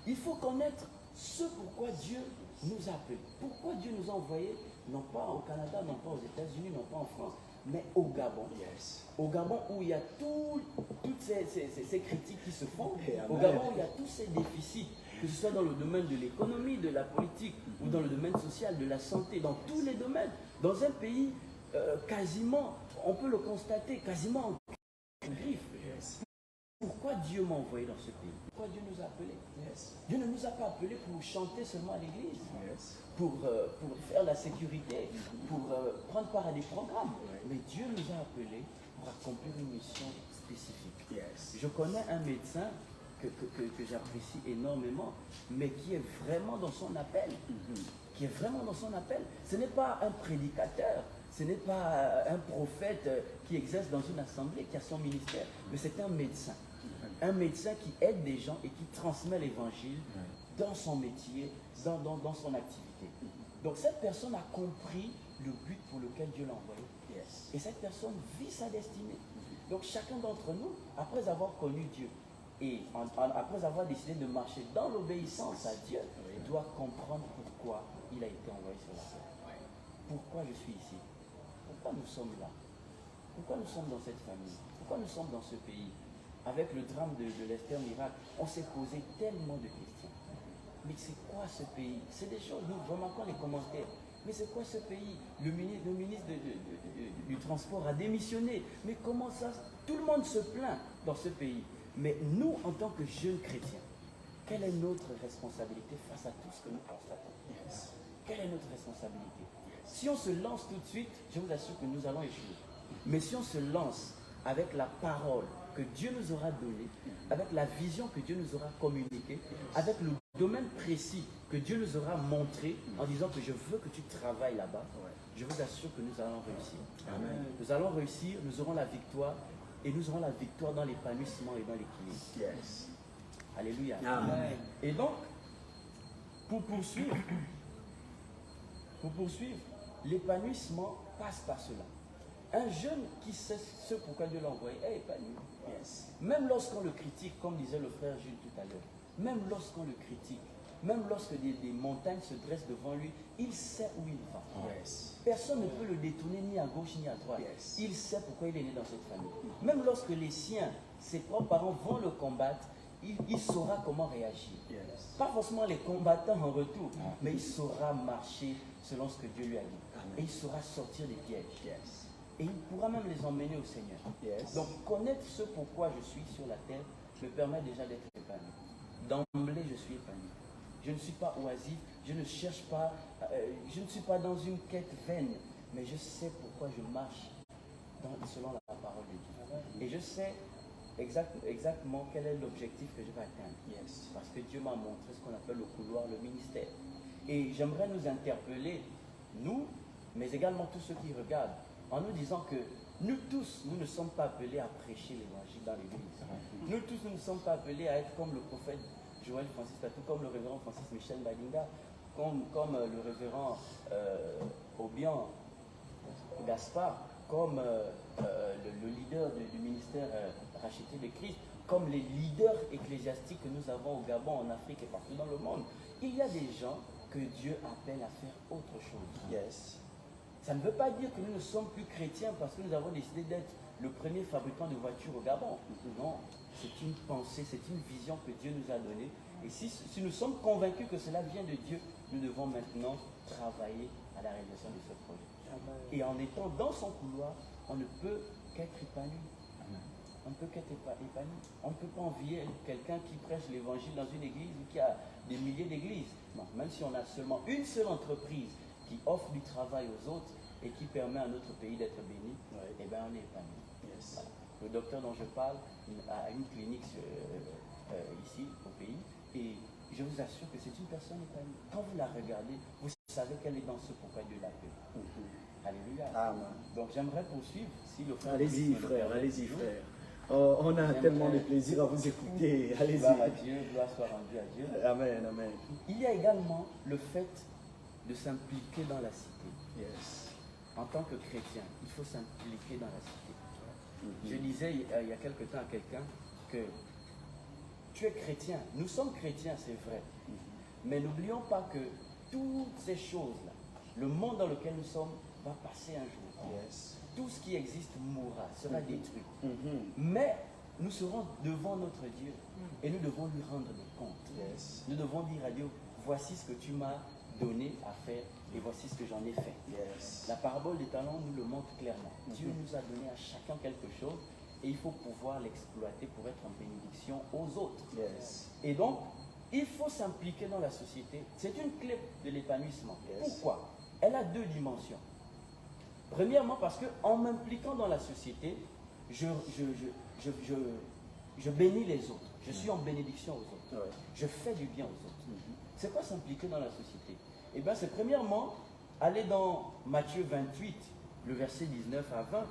il faut connaître ce pourquoi Dieu nous a appelés. Pourquoi Dieu nous a envoyés, non pas au Canada, non pas aux États-Unis, non pas en France, mais au Gabon. Au Gabon où il y a toutes ces critiques qui se font, au Gabon où il y a tous ces déficits, que ce soit dans le domaine de l'économie, de la politique, ou dans le domaine social, de la santé, dans tous les domaines. Dans un pays quasiment, on peut le constater, quasiment en griffe. Pourquoi Dieu m'a envoyé dans ce pays? Pourquoi Dieu nous a appelés? Dieu ne nous a pas appelés pour chanter seulement à l'église, pour faire la sécurité, pour prendre part à des programmes. Mais Dieu nous a appelés pour accomplir une mission spécifique. Je connais un médecin que j'apprécie énormément, mais qui est vraiment dans son appel. Qui est vraiment dans son appel. Ce n'est pas un prédicateur, ce n'est pas un prophète qui exerce dans une assemblée, qui a son ministère, mais c'est un médecin. Un médecin qui aide des gens et qui transmet l'évangile dans son métier, dans son activité. Donc cette personne a compris le but pour lequel Dieu l'a envoyé. Et cette personne vit sa destinée. Donc chacun d'entre nous, après avoir connu Dieu et après avoir décidé de marcher dans l'obéissance à Dieu, doit comprendre pourquoi il a été envoyé sur la terre. Pourquoi je suis ici? Pourquoi nous sommes là? Pourquoi nous sommes dans cette famille? Pourquoi nous sommes dans ce pays? Avec le drame de l'Esther Miracle, on s'est posé tellement de questions. Mais c'est quoi ce pays? C'est des choses, nous remarquons les commentaires. Mais c'est quoi ce pays? Le ministre du Transport a démissionné. Mais comment ça? Tout le monde se plaint dans ce pays. Mais nous, en tant que jeunes chrétiens, quelle est notre responsabilité face à tout ce que nous constatons? Quelle est notre responsabilité? Si on se lance tout de suite, je vous assure que nous allons échouer. Mais si on se lance avec la parole que Dieu nous aura donnée, avec la vision que Dieu nous aura communiquée, avec le domaine précis que Dieu nous aura montré, en disant que je veux que tu travailles là-bas, je vous assure que nous allons réussir. Amen. Nous allons réussir, nous aurons la victoire, et nous aurons la victoire dans l'épanouissement et dans l'équilibre. Alléluia. Amen. Et donc, pour poursuivre, l'épanouissement passe par cela. Un jeune qui sait ce pourquoi Dieu l'a envoyé est épanoui. Même lorsqu'on le critique, comme disait le frère Jules tout à l'heure, même lorsqu'on le critique, même lorsque des montagnes se dressent devant lui, il sait où il va. Personne ne peut le détourner ni à gauche ni à droite. Il sait pourquoi il est né dans cette famille. Même lorsque les siens, ses propres parents vont le combattre, il saura comment réagir. Pas forcément les combattants en retour, mais il saura marcher selon ce que Dieu lui a dit. Et il saura sortir des pièges. Et il pourra même les emmener au Seigneur. Donc connaître ce pourquoi je suis sur la terre me permet déjà d'être épanoui. D'emblée, je suis épanoui. Je ne suis pas oisif, je ne cherche pas, je ne suis pas dans une quête vaine, mais je sais pourquoi je marche selon la parole de Dieu. Et je sais exactement quel est l'objectif que je vais atteindre. Parce que Dieu m'a montré ce qu'on appelle le couloir, le ministère. Et j'aimerais nous interpeller, nous, mais également tous ceux qui regardent, en nous disant que nous tous, nous ne sommes pas appelés à prêcher l'évangile dans l'église. Nous tous, nous ne sommes pas appelés à être comme le prophète Joël Francis Tatou, comme le révérend Francis Michel Badinga, comme le révérend Obian Gaspard, comme le leader du ministère racheté de Christ, comme les leaders ecclésiastiques que nous avons au Gabon, en Afrique et partout dans le monde. Il y a des gens que Dieu appelle à faire autre chose. Ça ne veut pas dire que nous ne sommes plus chrétiens parce que nous avons décidé d'être le premier fabricant de voitures au Gabon. Non, c'est une pensée, c'est une vision que Dieu nous a donnée. Et si nous sommes convaincus que cela vient de Dieu, nous devons maintenant travailler à la réalisation de ce projet. Et en étant dans son couloir, on ne peut qu'être épanoui. on ne peut qu'être épanoui. On ne peut pas envier quelqu'un qui prêche l'évangile dans une église ou qui a des milliers d'églises. Non, même si on a seulement une seule entreprise qui offre du travail aux autres et qui permet à notre pays d'être béni, eh bien on est épanoui. Yes. Voilà. Le docteur dont je parle a une clinique ici au pays et je vous assure que c'est une personne épanouie. Quand vous la regardez, vous savez qu'elle est dans ce pourquoi Dieu l'appelle. Alléluia. Amen. Donc j'aimerais poursuivre si le frère. Allez-y, frère, allez-y, frère. Oh, on a tellement de plaisir à vous écouter. Allez-y. Gloire à Dieu, gloire soit rendue à Dieu. Amen, amen. Il y a également le fait de s'impliquer dans la cité. Yes. En tant que chrétien, il faut s'impliquer dans la cité. Je disais il y a quelque temps à quelqu'un que tu es chrétien. Nous sommes chrétiens, c'est vrai. Mais n'oublions pas que toutes ces choses-là, le monde dans lequel nous sommes, va passer un jour. Yes. Tout ce qui existe mourra, sera détruit. Mais nous serons devant notre Dieu et nous devons lui rendre des comptes. Yes. Nous devons dire à Dieu, voici ce que tu m'as donné à faire et voici ce que j'en ai fait. Yes. La parabole des talents nous le montre clairement. Dieu nous a donné à chacun quelque chose et il faut pouvoir l'exploiter pour être en bénédiction aux autres. Yes. Et donc, il faut s'impliquer dans la société. C'est une clé de l'épanouissement. Yes. Pourquoi? Elle a deux dimensions. Premièrement, parce qu'en m'impliquant dans la société, je bénis les autres. Je suis en bénédiction aux autres. Ouais. Je fais du bien aux autres. C'est quoi s'impliquer dans la société? Eh bien, c'est premièrement aller dans Matthieu 28, le verset 19 à 20.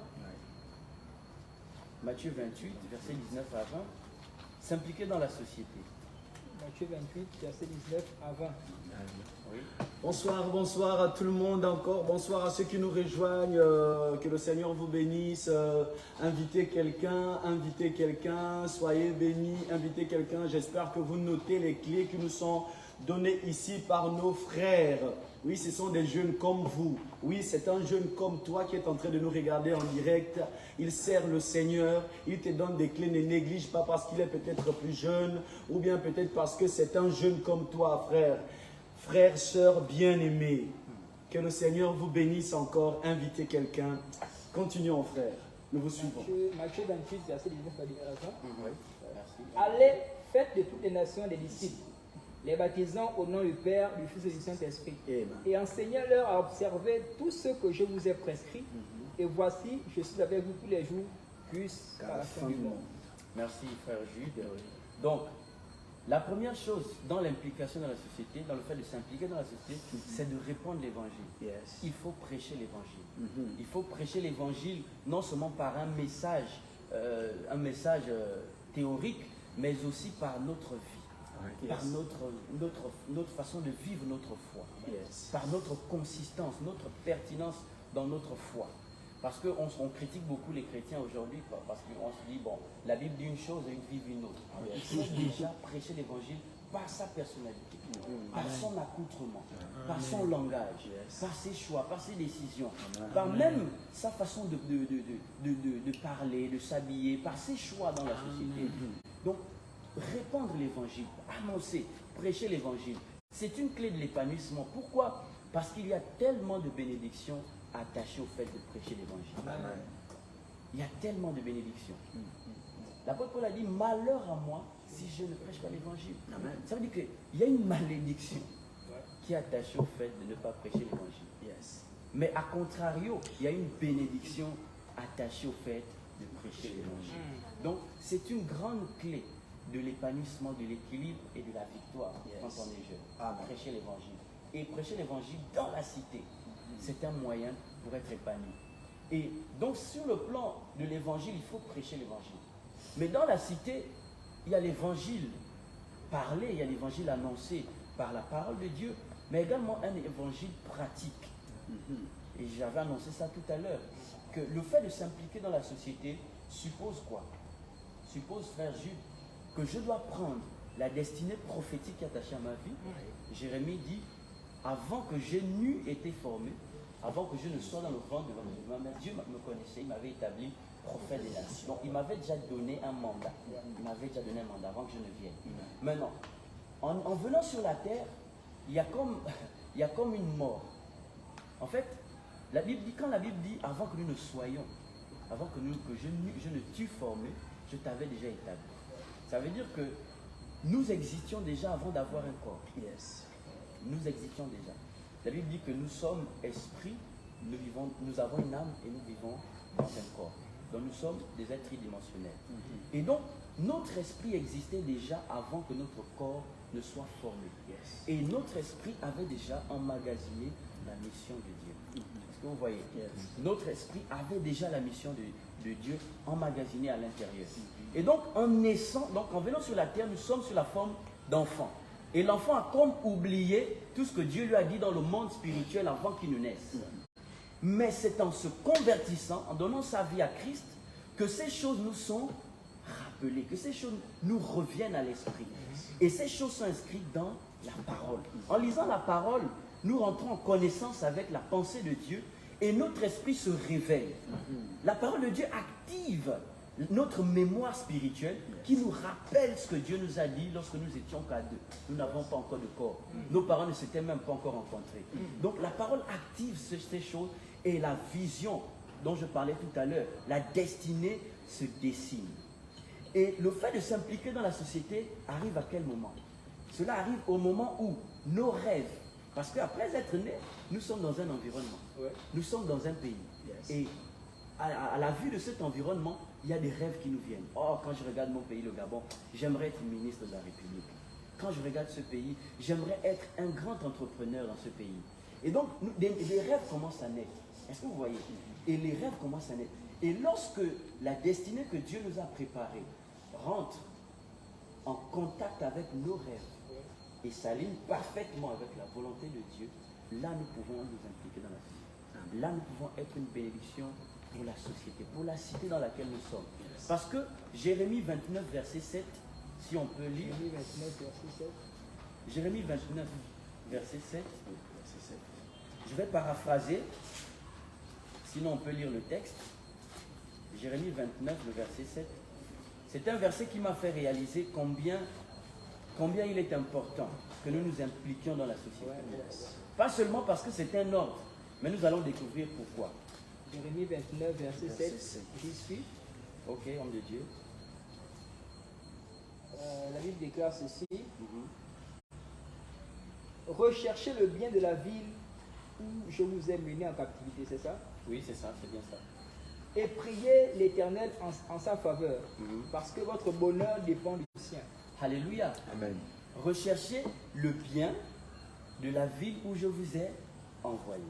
Matthieu 28, verset 19 à 20. S'impliquer dans la société. Matthieu 28, verset 19 à 20. Oui. Bonsoir, bonsoir à tout le monde encore. Bonsoir à ceux qui nous rejoignent. Que le Seigneur vous bénisse. Invitez quelqu'un. Soyez bénis. Invitez quelqu'un. J'espère que vous notez les clés qui nous sont données ici par nos frères. Oui, ce sont des jeunes comme vous. Oui, c'est un jeune comme toi qui est en train de nous regarder en direct. Il sert le Seigneur. Il te donne des clés. Ne néglige pas parce qu'il est peut-être plus jeune ou bien peut-être parce que c'est un jeune comme toi, frère. Frères, sœurs bien-aimés, que le Seigneur vous bénisse encore. Invitez quelqu'un. Continuons, frère. Nous vous suivons. Matthieu 28, verset 19 à 20. Oui. Merci. Allez, faites de toutes les nations des disciples, les baptisant au nom du Père, du Fils et du Saint-Esprit, Amen. et enseignez-leur à observer tout ce que je vous ai prescrit. Et voici, je suis avec vous tous les jours jusqu'à la fin du monde. Merci, frère Jude. Donc, la première chose dans l'implication dans la société, dans le fait de s'impliquer dans la société, c'est de répandre l'évangile. Yes. Il faut prêcher l'évangile. Il faut prêcher l'évangile non seulement par un message théorique, mais aussi par notre vie, par notre façon de vivre notre foi, Yes. par notre consistance, notre pertinence dans notre foi. Parce qu'on critique beaucoup les chrétiens aujourd'hui, parce qu'on se dit, bon, la Bible dit une chose et ils vivent une autre. Il faut déjà prêcher l'évangile par sa personnalité, par son accoutrement, par son langage, par ses choix, par ses décisions, par même sa façon de parler, de s'habiller, par ses choix dans la société. Donc, répandre l'évangile, annoncer, prêcher l'évangile, c'est une clé de l'épanouissement. Pourquoi? Parce qu'il y a tellement de bénédictions attachées au fait de prêcher l'évangile. Il y a tellement de bénédictions. L'apôtre Paul a dit, malheur à moi si je ne prêche pas l'évangile. Ça veut dire qu'il y a une malédiction qui est attachée au fait de ne pas prêcher l'évangile. Yes. Mais à contrario, il y a une bénédiction attachée au fait de prêcher l'évangile. Donc, c'est une grande clé de l'épanouissement, de l'équilibre et de la victoire quand on est jeune. Amen. Prêcher l'évangile. Et prêcher l'évangile dans la cité, c'est un moyen pour être épanoui. Et donc, sur le plan de l'évangile, il faut prêcher l'évangile. Mais dans la cité, il y a l'évangile parlé, il y a l'évangile annoncé par la parole de Dieu, mais également un évangile pratique. Et j'avais annoncé ça tout à l'heure, que le fait de s'impliquer dans la société suppose quoi? Suppose, frère Jules, que je dois prendre la destinée prophétique attachée à ma vie. Jérémie dit, avant que je n'eus été formé, avant que je ne sois dans le ventre de ma mère, Dieu me connaissait, il m'avait établi prophète des nations. Donc il m'avait déjà donné un mandat. Il m'avait déjà donné un mandat avant que je ne vienne. Maintenant, en venant sur la terre, il y a comme une mort. En fait, la Bible dit, quand la Bible dit avant que nous ne soyons, avant que je ne t'eus formé, je t'avais déjà établi. Ça veut dire que nous existions déjà avant d'avoir un corps. Yes. Nous existions déjà. La Bible dit que nous sommes esprits, nous avons une âme et nous vivons dans un corps. Donc nous sommes des êtres tridimensionnels. Et donc, notre esprit existait déjà avant que notre corps ne soit formé. Yes. Et notre esprit avait déjà emmagasiné la mission de Dieu. Est-ce que vous voyez? Notre esprit avait déjà la mission de Dieu emmagasinée à l'intérieur. Et donc, en naissant, donc en venant sur la terre, nous sommes sur la forme d'enfant. Et l'enfant a comme oublié tout ce que Dieu lui a dit dans le monde spirituel avant qu'il ne naisse. Mais c'est en se convertissant, en donnant sa vie à Christ, que ces choses nous sont rappelées, que ces choses nous reviennent à l'esprit. Et ces choses sont inscrites dans la parole. En lisant la parole, nous rentrons en connaissance avec la pensée de Dieu et notre esprit se réveille. La parole de Dieu active notre mémoire spirituelle qui nous rappelle ce que Dieu nous a dit lorsque nous étions qu'à deux. Nous n'avons pas encore de corps. Nos parents ne s'étaient même pas encore rencontrés. Donc la parole active ces choses et la vision dont je parlais tout à l'heure, la destinée se dessine. Et le fait de s'impliquer dans la société arrive à quel moment? Cela arrive au moment où nos rêves, parce qu'après être nés, nous sommes dans un environnement, nous sommes dans un pays. Et à la vue de cet environnement, il y a des rêves qui nous viennent. Oh, quand je regarde mon pays, le Gabon, j'aimerais être ministre de la République. Quand je regarde ce pays, j'aimerais être un grand entrepreneur dans ce pays. Et donc, des rêves commencent à naître. Est-ce que vous voyez? Et les rêves commencent à naître. Et lorsque la destinée que Dieu nous a préparée rentre en contact avec nos rêves et s'aligne parfaitement avec la volonté de Dieu, là nous pouvons nous impliquer dans la société. Là nous pouvons être une bénédiction pour la société, pour la cité dans laquelle nous sommes. Parce que Jérémie 29, verset 7, si on peut lire. Jérémie 29, verset 7. Jérémie 29, verset 7. Je vais paraphraser, sinon on peut lire le texte. Jérémie 29, le verset 7. C'est un verset qui m'a fait réaliser combien il est important que nous nous impliquions dans la société. Pas seulement parce que c'est un ordre, mais nous allons découvrir pourquoi. Jérémie 29, verset 7. J'y suis. Ok, homme de Dieu. La Bible déclare ceci. Recherchez le bien de la ville où je vous ai mené en captivité, c'est ça? Oui, c'est ça, c'est bien ça. Et priez l'Éternel en sa faveur, parce que votre bonheur dépend du sien. Alléluia. Amen. Recherchez le bien de la ville où je vous ai envoyé,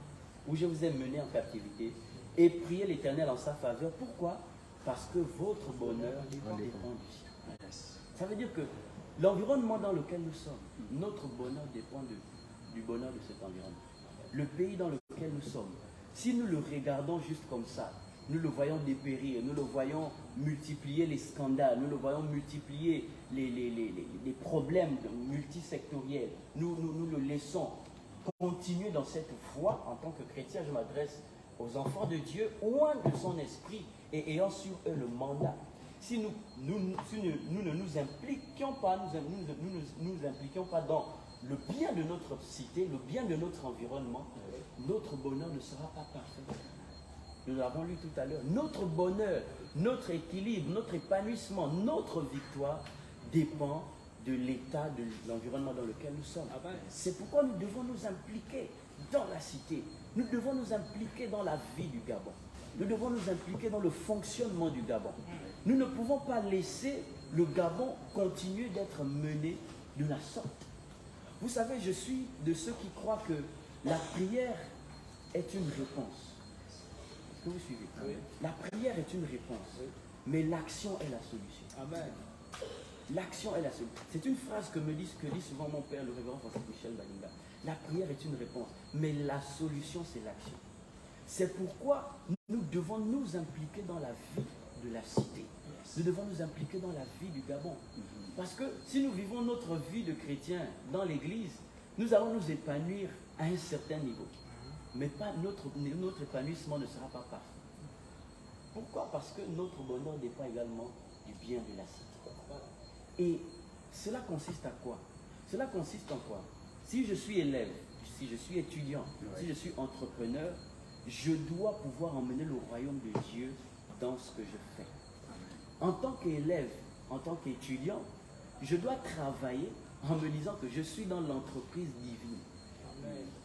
où je vous ai mené en captivité, et priez l'Éternel en sa faveur. Pourquoi? Parce que votre bonheur dépend du sien. Ça veut dire que l'environnement dans lequel nous sommes, notre bonheur dépend du bonheur de cet environnement. Le pays dans lequel nous sommes, si nous le regardons juste comme ça, nous le voyons dépérir, nous le voyons multiplier les scandales, nous le voyons multiplier les problèmes multisectoriels, nous le laissons continuer dans cette voie. En tant que chrétien, je m'adresse aux enfants de Dieu, loin de son esprit et ayant sur eux le mandat. Si nous ne nous impliquions pas, nous impliquions pas dans le bien de notre cité, le bien de notre environnement, notre bonheur ne sera pas parfait. Nous l'avons lu tout à l'heure. Notre bonheur, notre équilibre, notre épanouissement, notre victoire dépend de l'état de l'environnement dans lequel nous sommes. C'est pourquoi nous devons nous impliquer dans la cité. Nous devons nous impliquer dans la vie du Gabon. Nous devons nous impliquer dans le fonctionnement du Gabon. Nous ne pouvons pas laisser le Gabon continuer d'être mené de la sorte. Vous savez, je suis de ceux qui croient que la prière est une réponse. Est-ce que vous suivez? Oui. La prière est une réponse, mais l'action est la solution. Amen. L'action est la solution. C'est une phrase que dit souvent mon père, le révérend Francis Michel Balinga. La prière est une réponse, mais la solution, c'est l'action. C'est pourquoi nous devons nous impliquer dans la vie de la cité. Nous devons nous impliquer dans la vie du Gabon. Parce que si nous vivons notre vie de chrétien dans l'église, nous allons nous épanouir à un certain niveau. Mais pas notre épanouissement ne sera pas parfait. Pourquoi? Parce que notre bonheur dépend également du bien de la cité. Et cela consiste à quoi? Cela consiste en quoi? Si je suis élève, si je suis étudiant, si je suis entrepreneur, je dois pouvoir emmener le royaume de Dieu dans ce que je fais. en tant qu'élève, en tant qu'étudiant, je dois travailler en me disant que je suis dans l'entreprise divine.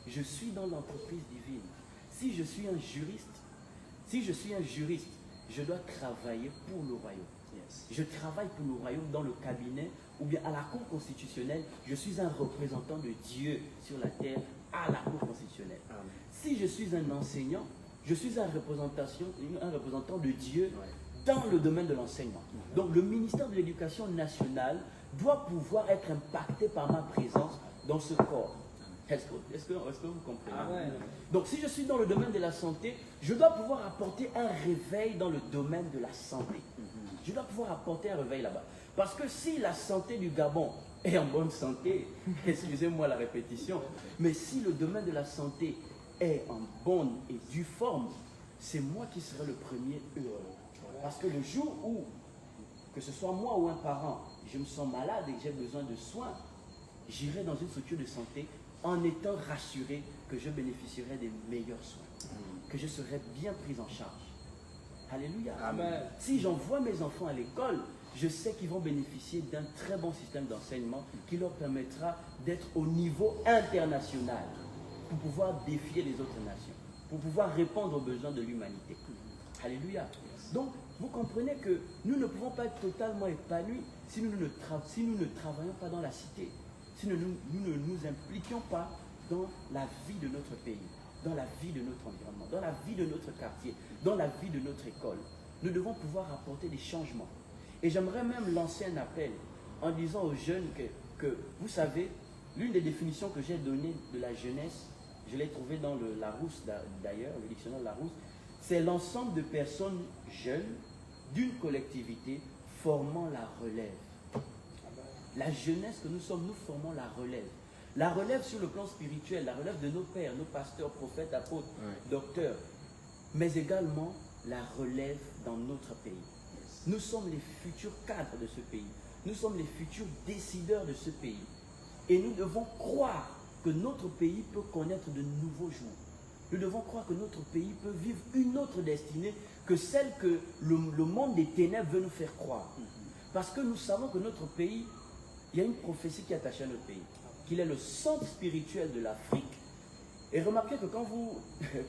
Je suis dans l'entreprise divine. Si je suis un juriste, je dois travailler pour le royaume. Je travaille pour le royaume dans le cabinet ou bien à la Cour constitutionnelle. Je suis un représentant de Dieu sur la terre à la Cour constitutionnelle. Amen. Si je suis un enseignant, je suis un représentant de Dieu dans le domaine de l'enseignement. Donc le ministère de l'Éducation nationale doit pouvoir être impacté par ma présence dans ce corps. Est-ce que vous comprenez? Ah ouais. Donc si je suis dans le domaine de la santé, je dois pouvoir apporter un réveil dans le domaine de la santé. Je dois pouvoir apporter un réveil là-bas. Parce que si la santé du Gabon est en bonne santé, excusez-moi la répétition, mais si le domaine de la santé est en bonne et due forme, c'est moi qui serai le premier heureux. Parce que le jour où, que ce soit moi ou un parent, je me sens malade et que j'ai besoin de soins, j'irai dans une structure de santé en étant rassuré que je bénéficierai des meilleurs soins, que je serai bien pris en charge. Alléluia. Amen. Si j'envoie mes enfants à l'école, je sais qu'ils vont bénéficier d'un très bon système d'enseignement qui leur permettra d'être au niveau international pour pouvoir défier les autres nations, pour pouvoir répondre aux besoins de l'humanité. Alléluia. Donc, vous comprenez que nous ne pouvons pas être totalement épanouis si nous ne travaillons pas dans la cité, si nous ne nous impliquions pas dans la vie de notre pays, dans la vie de notre environnement, dans la vie de notre quartier, dans la vie de notre école. Nous devons pouvoir apporter des changements. Et j'aimerais même lancer un appel en disant aux jeunes que vous savez, l'une des définitions que j'ai données de la jeunesse, je l'ai trouvée dans le Larousse d'ailleurs, le dictionnaire Larousse, c'est l'ensemble de personnes jeunes d'une collectivité formant la relève. La jeunesse que nous sommes, nous formons la relève. La relève sur le plan spirituel, la relève de nos pères, nos pasteurs, prophètes, apôtres, docteurs, mais également la relève dans notre pays. Nous sommes les futurs cadres de ce pays. Nous sommes les futurs décideurs de ce pays. Et nous devons croire que notre pays peut connaître de nouveaux jours. Nous devons croire que notre pays peut vivre une autre destinée que celle que le monde des ténèbres veut nous faire croire. Parce que nous savons que notre pays, il y a une prophétie qui est attachée à notre pays, qu'il est le centre spirituel de l'Afrique. Et remarquez que quand vous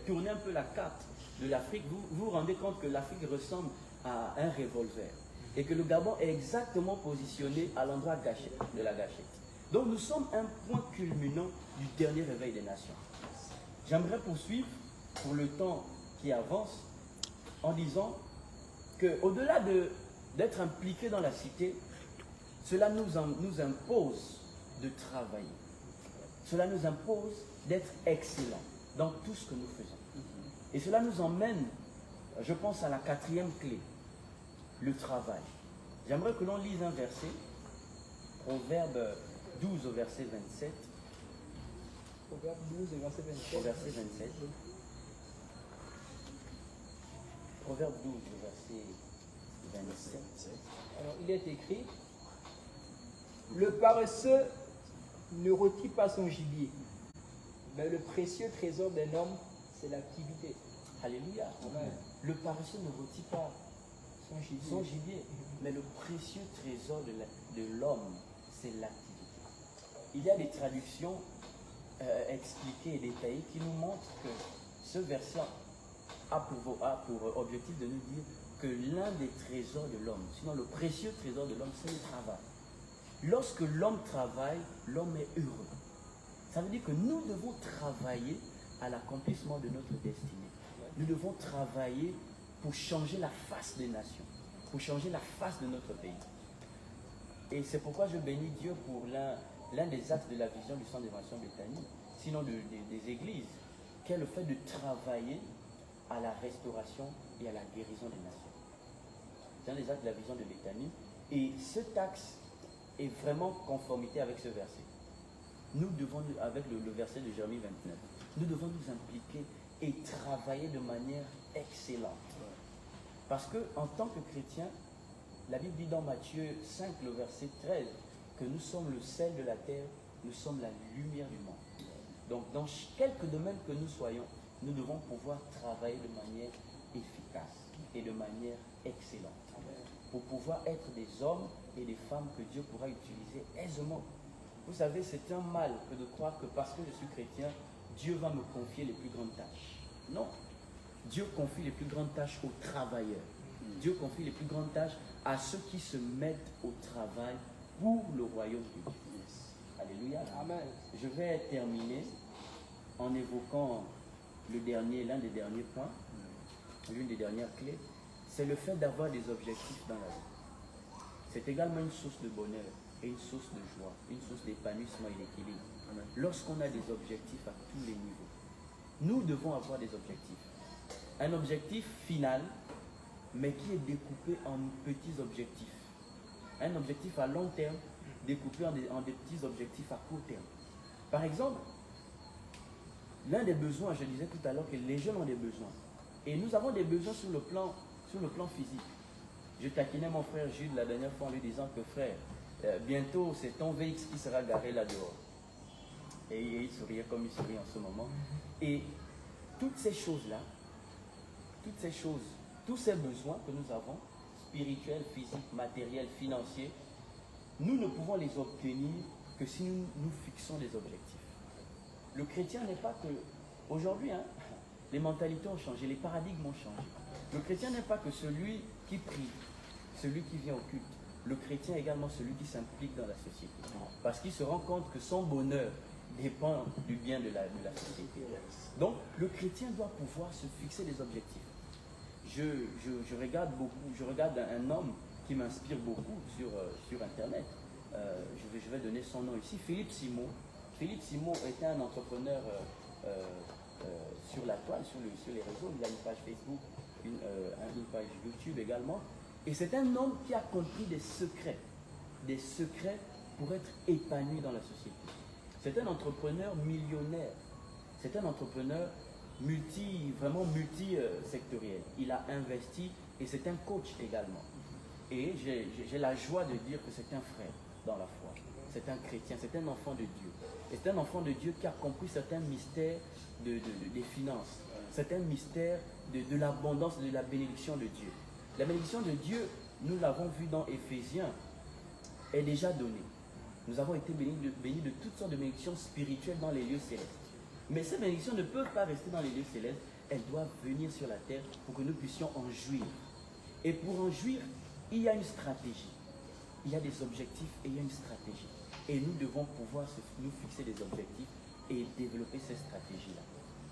tournez un peu la carte de l'Afrique, vous vous rendez compte que l'Afrique ressemble à un revolver. Et que le Gabon est exactement positionné à l'endroit de la gâchette. Donc nous sommes un point culminant du dernier réveil des nations. J'aimerais poursuivre pour le temps qui avance en disant qu'au-delà d'être impliqué dans la cité, cela nous impose de travailler. Cela nous impose d'être excellent dans tout ce que nous faisons. Et cela nous emmène, je pense, à la quatrième clé, le travail. J'aimerais que l'on lise un verset, Proverbe 12 au verset 27. Proverbe 12 et verset 27. Au verset 27. Proverbe 12 au verset 27. Alors, il est écrit: le paresseux ne rôtit pas son gibier, mais le précieux trésor d'un homme, c'est l'activité. Alléluia. Amen. Le paresseux ne rôtit pas son gibier, mais le précieux trésor de l'homme, c'est l'activité. Il y a des traductions expliquées et détaillées qui nous montrent que ce verset a pour objectif de nous dire que l'un des trésors de l'homme, sinon le précieux trésor de l'homme, c'est le travail. Lorsque l'homme travaille, l'homme est heureux. Ça veut dire que nous devons travailler à l'accomplissement de notre destinée. Nous devons travailler pour changer la face des nations, pour changer la face de notre pays. Et c'est pourquoi je bénis Dieu pour l'un des axes de la vision du centre d'évangélisation Béthanie, sinon des églises, qui est le fait de travailler à la restauration et à la guérison des nations. C'est un des axes de la vision de Béthanie. Et cet axe est vraiment en conformité avec ce verset. Nous devons, avec le verset de Jérémie 29, nous devons nous impliquer et travailler de manière excellente. Parce qu'en tant que chrétiens, la Bible dit dans Matthieu 5, le verset 13, que nous sommes le sel de la terre, nous sommes la lumière du monde. Donc dans quelque domaine que nous soyons, nous devons pouvoir travailler de manière efficace et de manière excellente. pour pouvoir être des hommes et des femmes que Dieu pourra utiliser aisément. Vous savez, c'est un mal que de croire que parce que je suis chrétien, Dieu va me confier les plus grandes tâches. Non. Dieu confie les plus grandes tâches aux travailleurs. Dieu confie les plus grandes tâches à ceux qui se mettent au travail pour le royaume de Dieu. Alléluia. Amen. Je vais terminer en évoquant l'un des derniers points, l'une des dernières clés, c'est le fait d'avoir des objectifs dans la vie. C'est également une source de bonheur et une source de joie, une source d'épanouissement et d'équilibre. Lorsqu'on a des objectifs à tous les niveaux, nous devons avoir des objectifs. Un objectif final, mais qui est découpé en petits objectifs. Un objectif à long terme, découpé en des petits objectifs à court terme. Par exemple, l'un des besoins, je disais tout à l'heure que les jeunes ont des besoins. Et nous avons des besoins sur le plan physique. Je taquinais mon frère Jules la dernière fois en lui disant que frère, bientôt c'est ton VX qui sera garé là dehors. Et il souriait comme il sourit en ce moment. Et toutes ces choses-là, tous ces besoins que nous avons, spirituels, physiques, matériels, financiers, nous ne pouvons les obtenir que si nous fixons des objectifs. Le chrétien n'est pas que... Aujourd'hui, les mentalités ont changé, les paradigmes ont changé. Le chrétien n'est pas que celui qui prie, celui qui vient au culte. Le chrétien est également celui qui s'implique dans la société. Parce qu'il se rend compte que son bonheur dépend du bien de la société. Donc, le chrétien doit pouvoir se fixer des objectifs. Je regarde un homme qui m'inspire beaucoup sur Internet. Je vais donner son nom ici, Philippe Simon. Philippe Simon était un entrepreneur sur la toile, sur les réseaux. Il a une page Facebook, une page YouTube également. Et c'est un homme qui a compris des secrets pour être épanoui dans la société. C'est un entrepreneur millionnaire. C'est un entrepreneur vraiment multi-sectoriel. Il a investi et c'est un coach également. Et j'ai la joie de dire que c'est un frère dans la foi. C'est un chrétien, c'est un enfant de Dieu. Et c'est un enfant de Dieu qui a compris certains mystères des finances, certains mystères de l'abondance, de la bénédiction de Dieu. La bénédiction de Dieu, nous l'avons vu dans Éphésiens, est déjà donnée. Nous avons été bénis de toutes sortes de bénédictions spirituelles dans les lieux célestes. Mais ces bénédictions ne peuvent pas rester dans les lieux célestes, elles doivent venir sur la terre pour que nous puissions en jouir. Et pour en jouir, il y a une stratégie. Il y a des objectifs et il y a une stratégie. Et nous devons pouvoir nous fixer des objectifs et développer ces stratégies-là.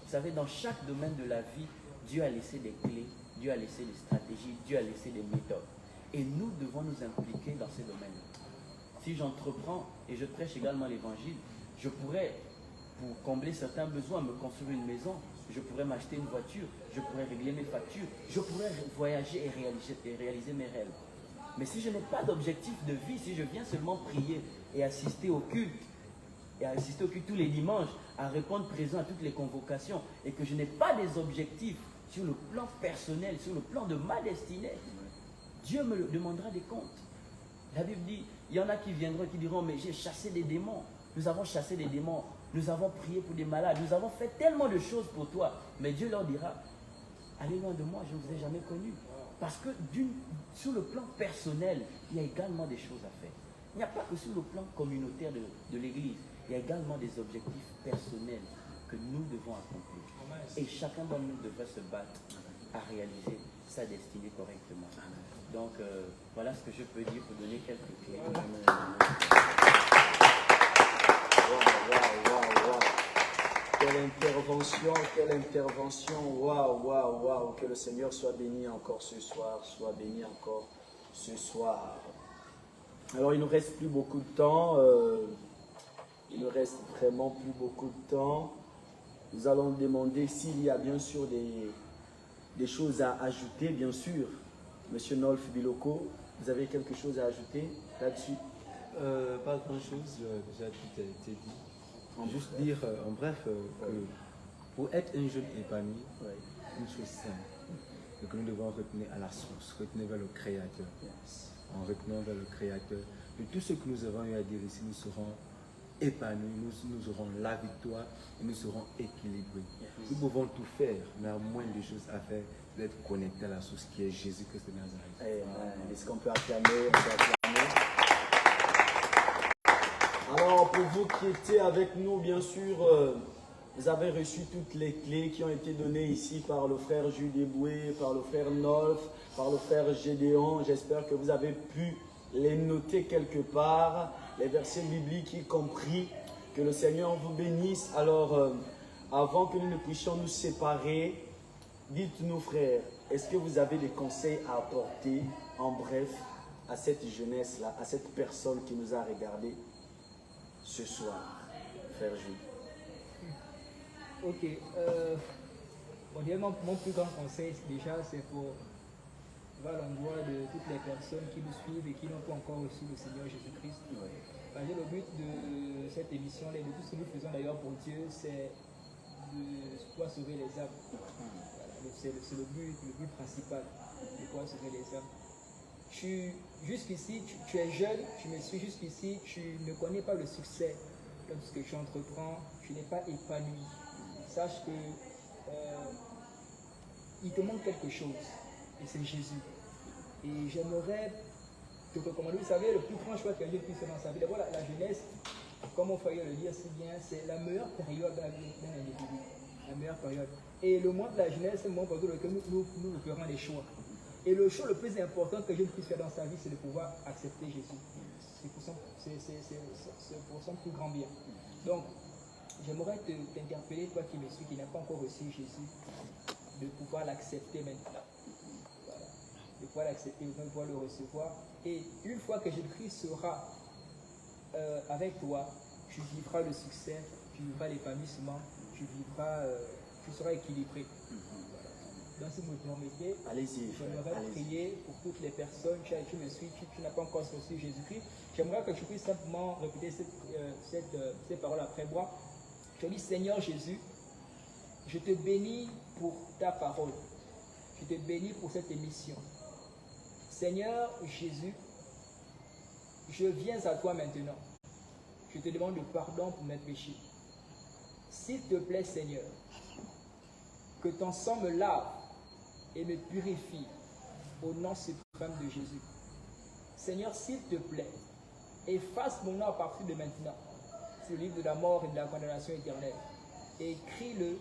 Vous savez, dans chaque domaine de la vie, Dieu a laissé des clés, Dieu a laissé des stratégies, Dieu a laissé des méthodes. Et nous devons nous impliquer dans ces domaines-là. Si j'entreprends et je prêche également l'évangile, je pourrais, pour combler certains besoins, me construire une maison, je pourrais m'acheter une voiture, je pourrais régler mes factures, je pourrais voyager et réaliser mes rêves. Mais si je n'ai pas d'objectif de vie, si je viens seulement prier et assister au culte tous les dimanches, à répondre présent à toutes les convocations, et que je n'ai pas des objectifs sur le plan personnel, sur le plan de ma destinée, Dieu me demandera des comptes. La Bible dit, il y en a qui viendront et qui diront, mais j'ai chassé des démons, nous avons chassé des démons, nous avons prié pour des malades, nous avons fait tellement de choses pour toi. Mais Dieu leur dira, allez loin de moi, je ne vous ai jamais connu. Parce que sur le plan personnel, il y a également des choses à faire. Il n'y a pas que sur le plan communautaire de l'Église, il y a également des objectifs personnels que nous devons accomplir. Et chacun d'entre nous devrait se battre à réaliser sa destinée correctement. Donc voilà ce que je peux dire pour donner quelques clés. Wow. Quelle intervention, waouh, que le Seigneur soit béni encore ce soir, Alors il ne nous reste plus beaucoup de temps, il ne reste vraiment plus beaucoup de temps. Nous allons demander s'il y a bien sûr des choses à ajouter, bien sûr. Monsieur Nolf Biloko, vous avez quelque chose à ajouter là-dessus? Pas grand-chose, déjà tout a été dit. Juste dire en bref que pour être un jeune épanoui, une chose simple, c'est que nous devons retenir à la source, retenir vers le Créateur. En retenant vers le Créateur, de tout ce que nous avons eu à dire ici, nous serons épanouis, nous aurons la victoire et nous serons équilibrés. Nous pouvons tout faire, mais à moins de choses à faire, d'être connectés à la source qui est Jésus-Christ de Nazareth. Est-ce qu'on peut acclamer? On peut acclamer. Alors, pour vous qui étiez avec nous, bien sûr, vous avez reçu toutes les clés qui ont été données ici par le frère Jules Deboué, par le frère Nolf, par le frère Gédéon. J'espère que vous avez pu les noter quelque part, les versets bibliques y compris. Que le Seigneur vous bénisse. Alors, avant que nous ne puissions nous séparer, dites-nous, frères, est-ce que vous avez des conseils à apporter, en bref, à cette jeunesse-là, à cette personne qui nous a regardés ce soir, frère Jules? Ok. Mon plus grand conseil, déjà, c'est pour l'endroit de toutes les personnes qui nous suivent et qui n'ont pas encore reçu le Seigneur Jésus-Christ. Parce que le but de cette émission-là, et de tout ce que nous faisons d'ailleurs pour Dieu, c'est de pouvoir sauver les âmes. Voilà, c'est le but principal, de pouvoir sauver les âmes. Jusqu'ici, tu es jeune, tu me suis jusqu'ici, tu ne connais pas le succès de ce que tu entreprends, tu n'es pas épanoui. Sache que il te manque quelque chose, et c'est Jésus. Et j'aimerais te recommander, vous savez, le plus grand choix qu'un Dieu puisse faire dans sa vie, d'abord la jeunesse, comme mon frère le dit si bien, c'est la meilleure période d'un individu. La meilleure période. Et le mois de la jeunesse, c'est le moment pendant lequel nous ferons des choix. Et le choix le plus important que Dieu puisse faire dans sa vie, c'est de pouvoir accepter Jésus. C'est pour son plus grand bien. Donc, j'aimerais t'interpeller, toi qui me suis, qui n'a pas encore reçu Jésus, de pouvoir l'accepter maintenant. Voilà. De pouvoir l'accepter, de pouvoir le recevoir. Et une fois que Jésus-Christ sera avec toi, tu vivras le succès, tu vivras l'épanouissement, tu seras équilibré. Voilà. Donc si vous me permettez, j'aimerais prier pour toutes les personnes qui me suivent, tu n'as pas encore reçu Jésus-Christ. J'aimerais que tu puisses simplement répéter ces paroles après moi. Je dis, Seigneur Jésus, je te bénis pour ta parole. Je te bénis pour cette émission. Seigneur Jésus, je viens à toi maintenant. Je te demande pardon pour mes péchés. S'il te plaît, Seigneur, que ton sang me lave et me purifie au nom suprême de Jésus. Seigneur, s'il te plaît, efface mon nom à partir de maintenant sur le livre de la mort et de la condamnation éternelle. Et écris-le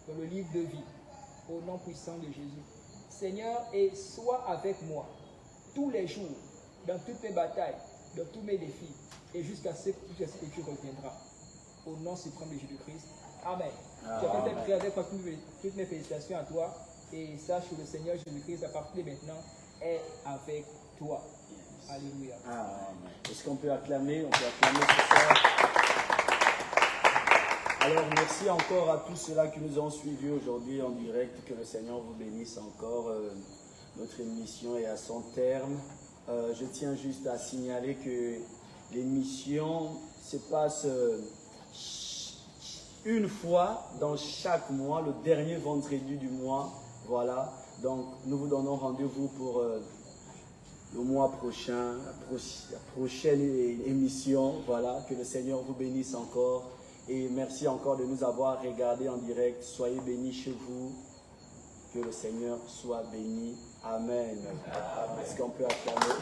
dans le livre de vie au nom puissant de Jésus. Seigneur, et sois avec moi tous les jours, dans toutes mes batailles, dans tous mes défis, et jusqu'à ce que tu reviendras. Au nom suprême de Jésus-Christ. Amen. Je vais te prier avec toutes mes félicitations à toi, et sache que le Seigneur Jésus-Christ, à partir de maintenant, est avec toi. Alléluia. Amen. Est-ce qu'on peut acclamer? On peut acclamer ce soir. Alors, merci encore à tous ceux-là qui nous ont suivis aujourd'hui en direct. Que le Seigneur vous bénisse encore. Notre émission est à son terme. Je tiens juste à signaler que l'émission se passe une fois dans chaque mois, le dernier vendredi du mois. Voilà. Donc, nous vous donnons rendez-vous pour le mois prochain, la prochaine émission. Voilà. Que le Seigneur vous bénisse encore. Et merci encore de nous avoir regardés en direct. Soyez bénis chez vous. Que le Seigneur soit béni. Amen. Est-ce qu'on peut acclamer?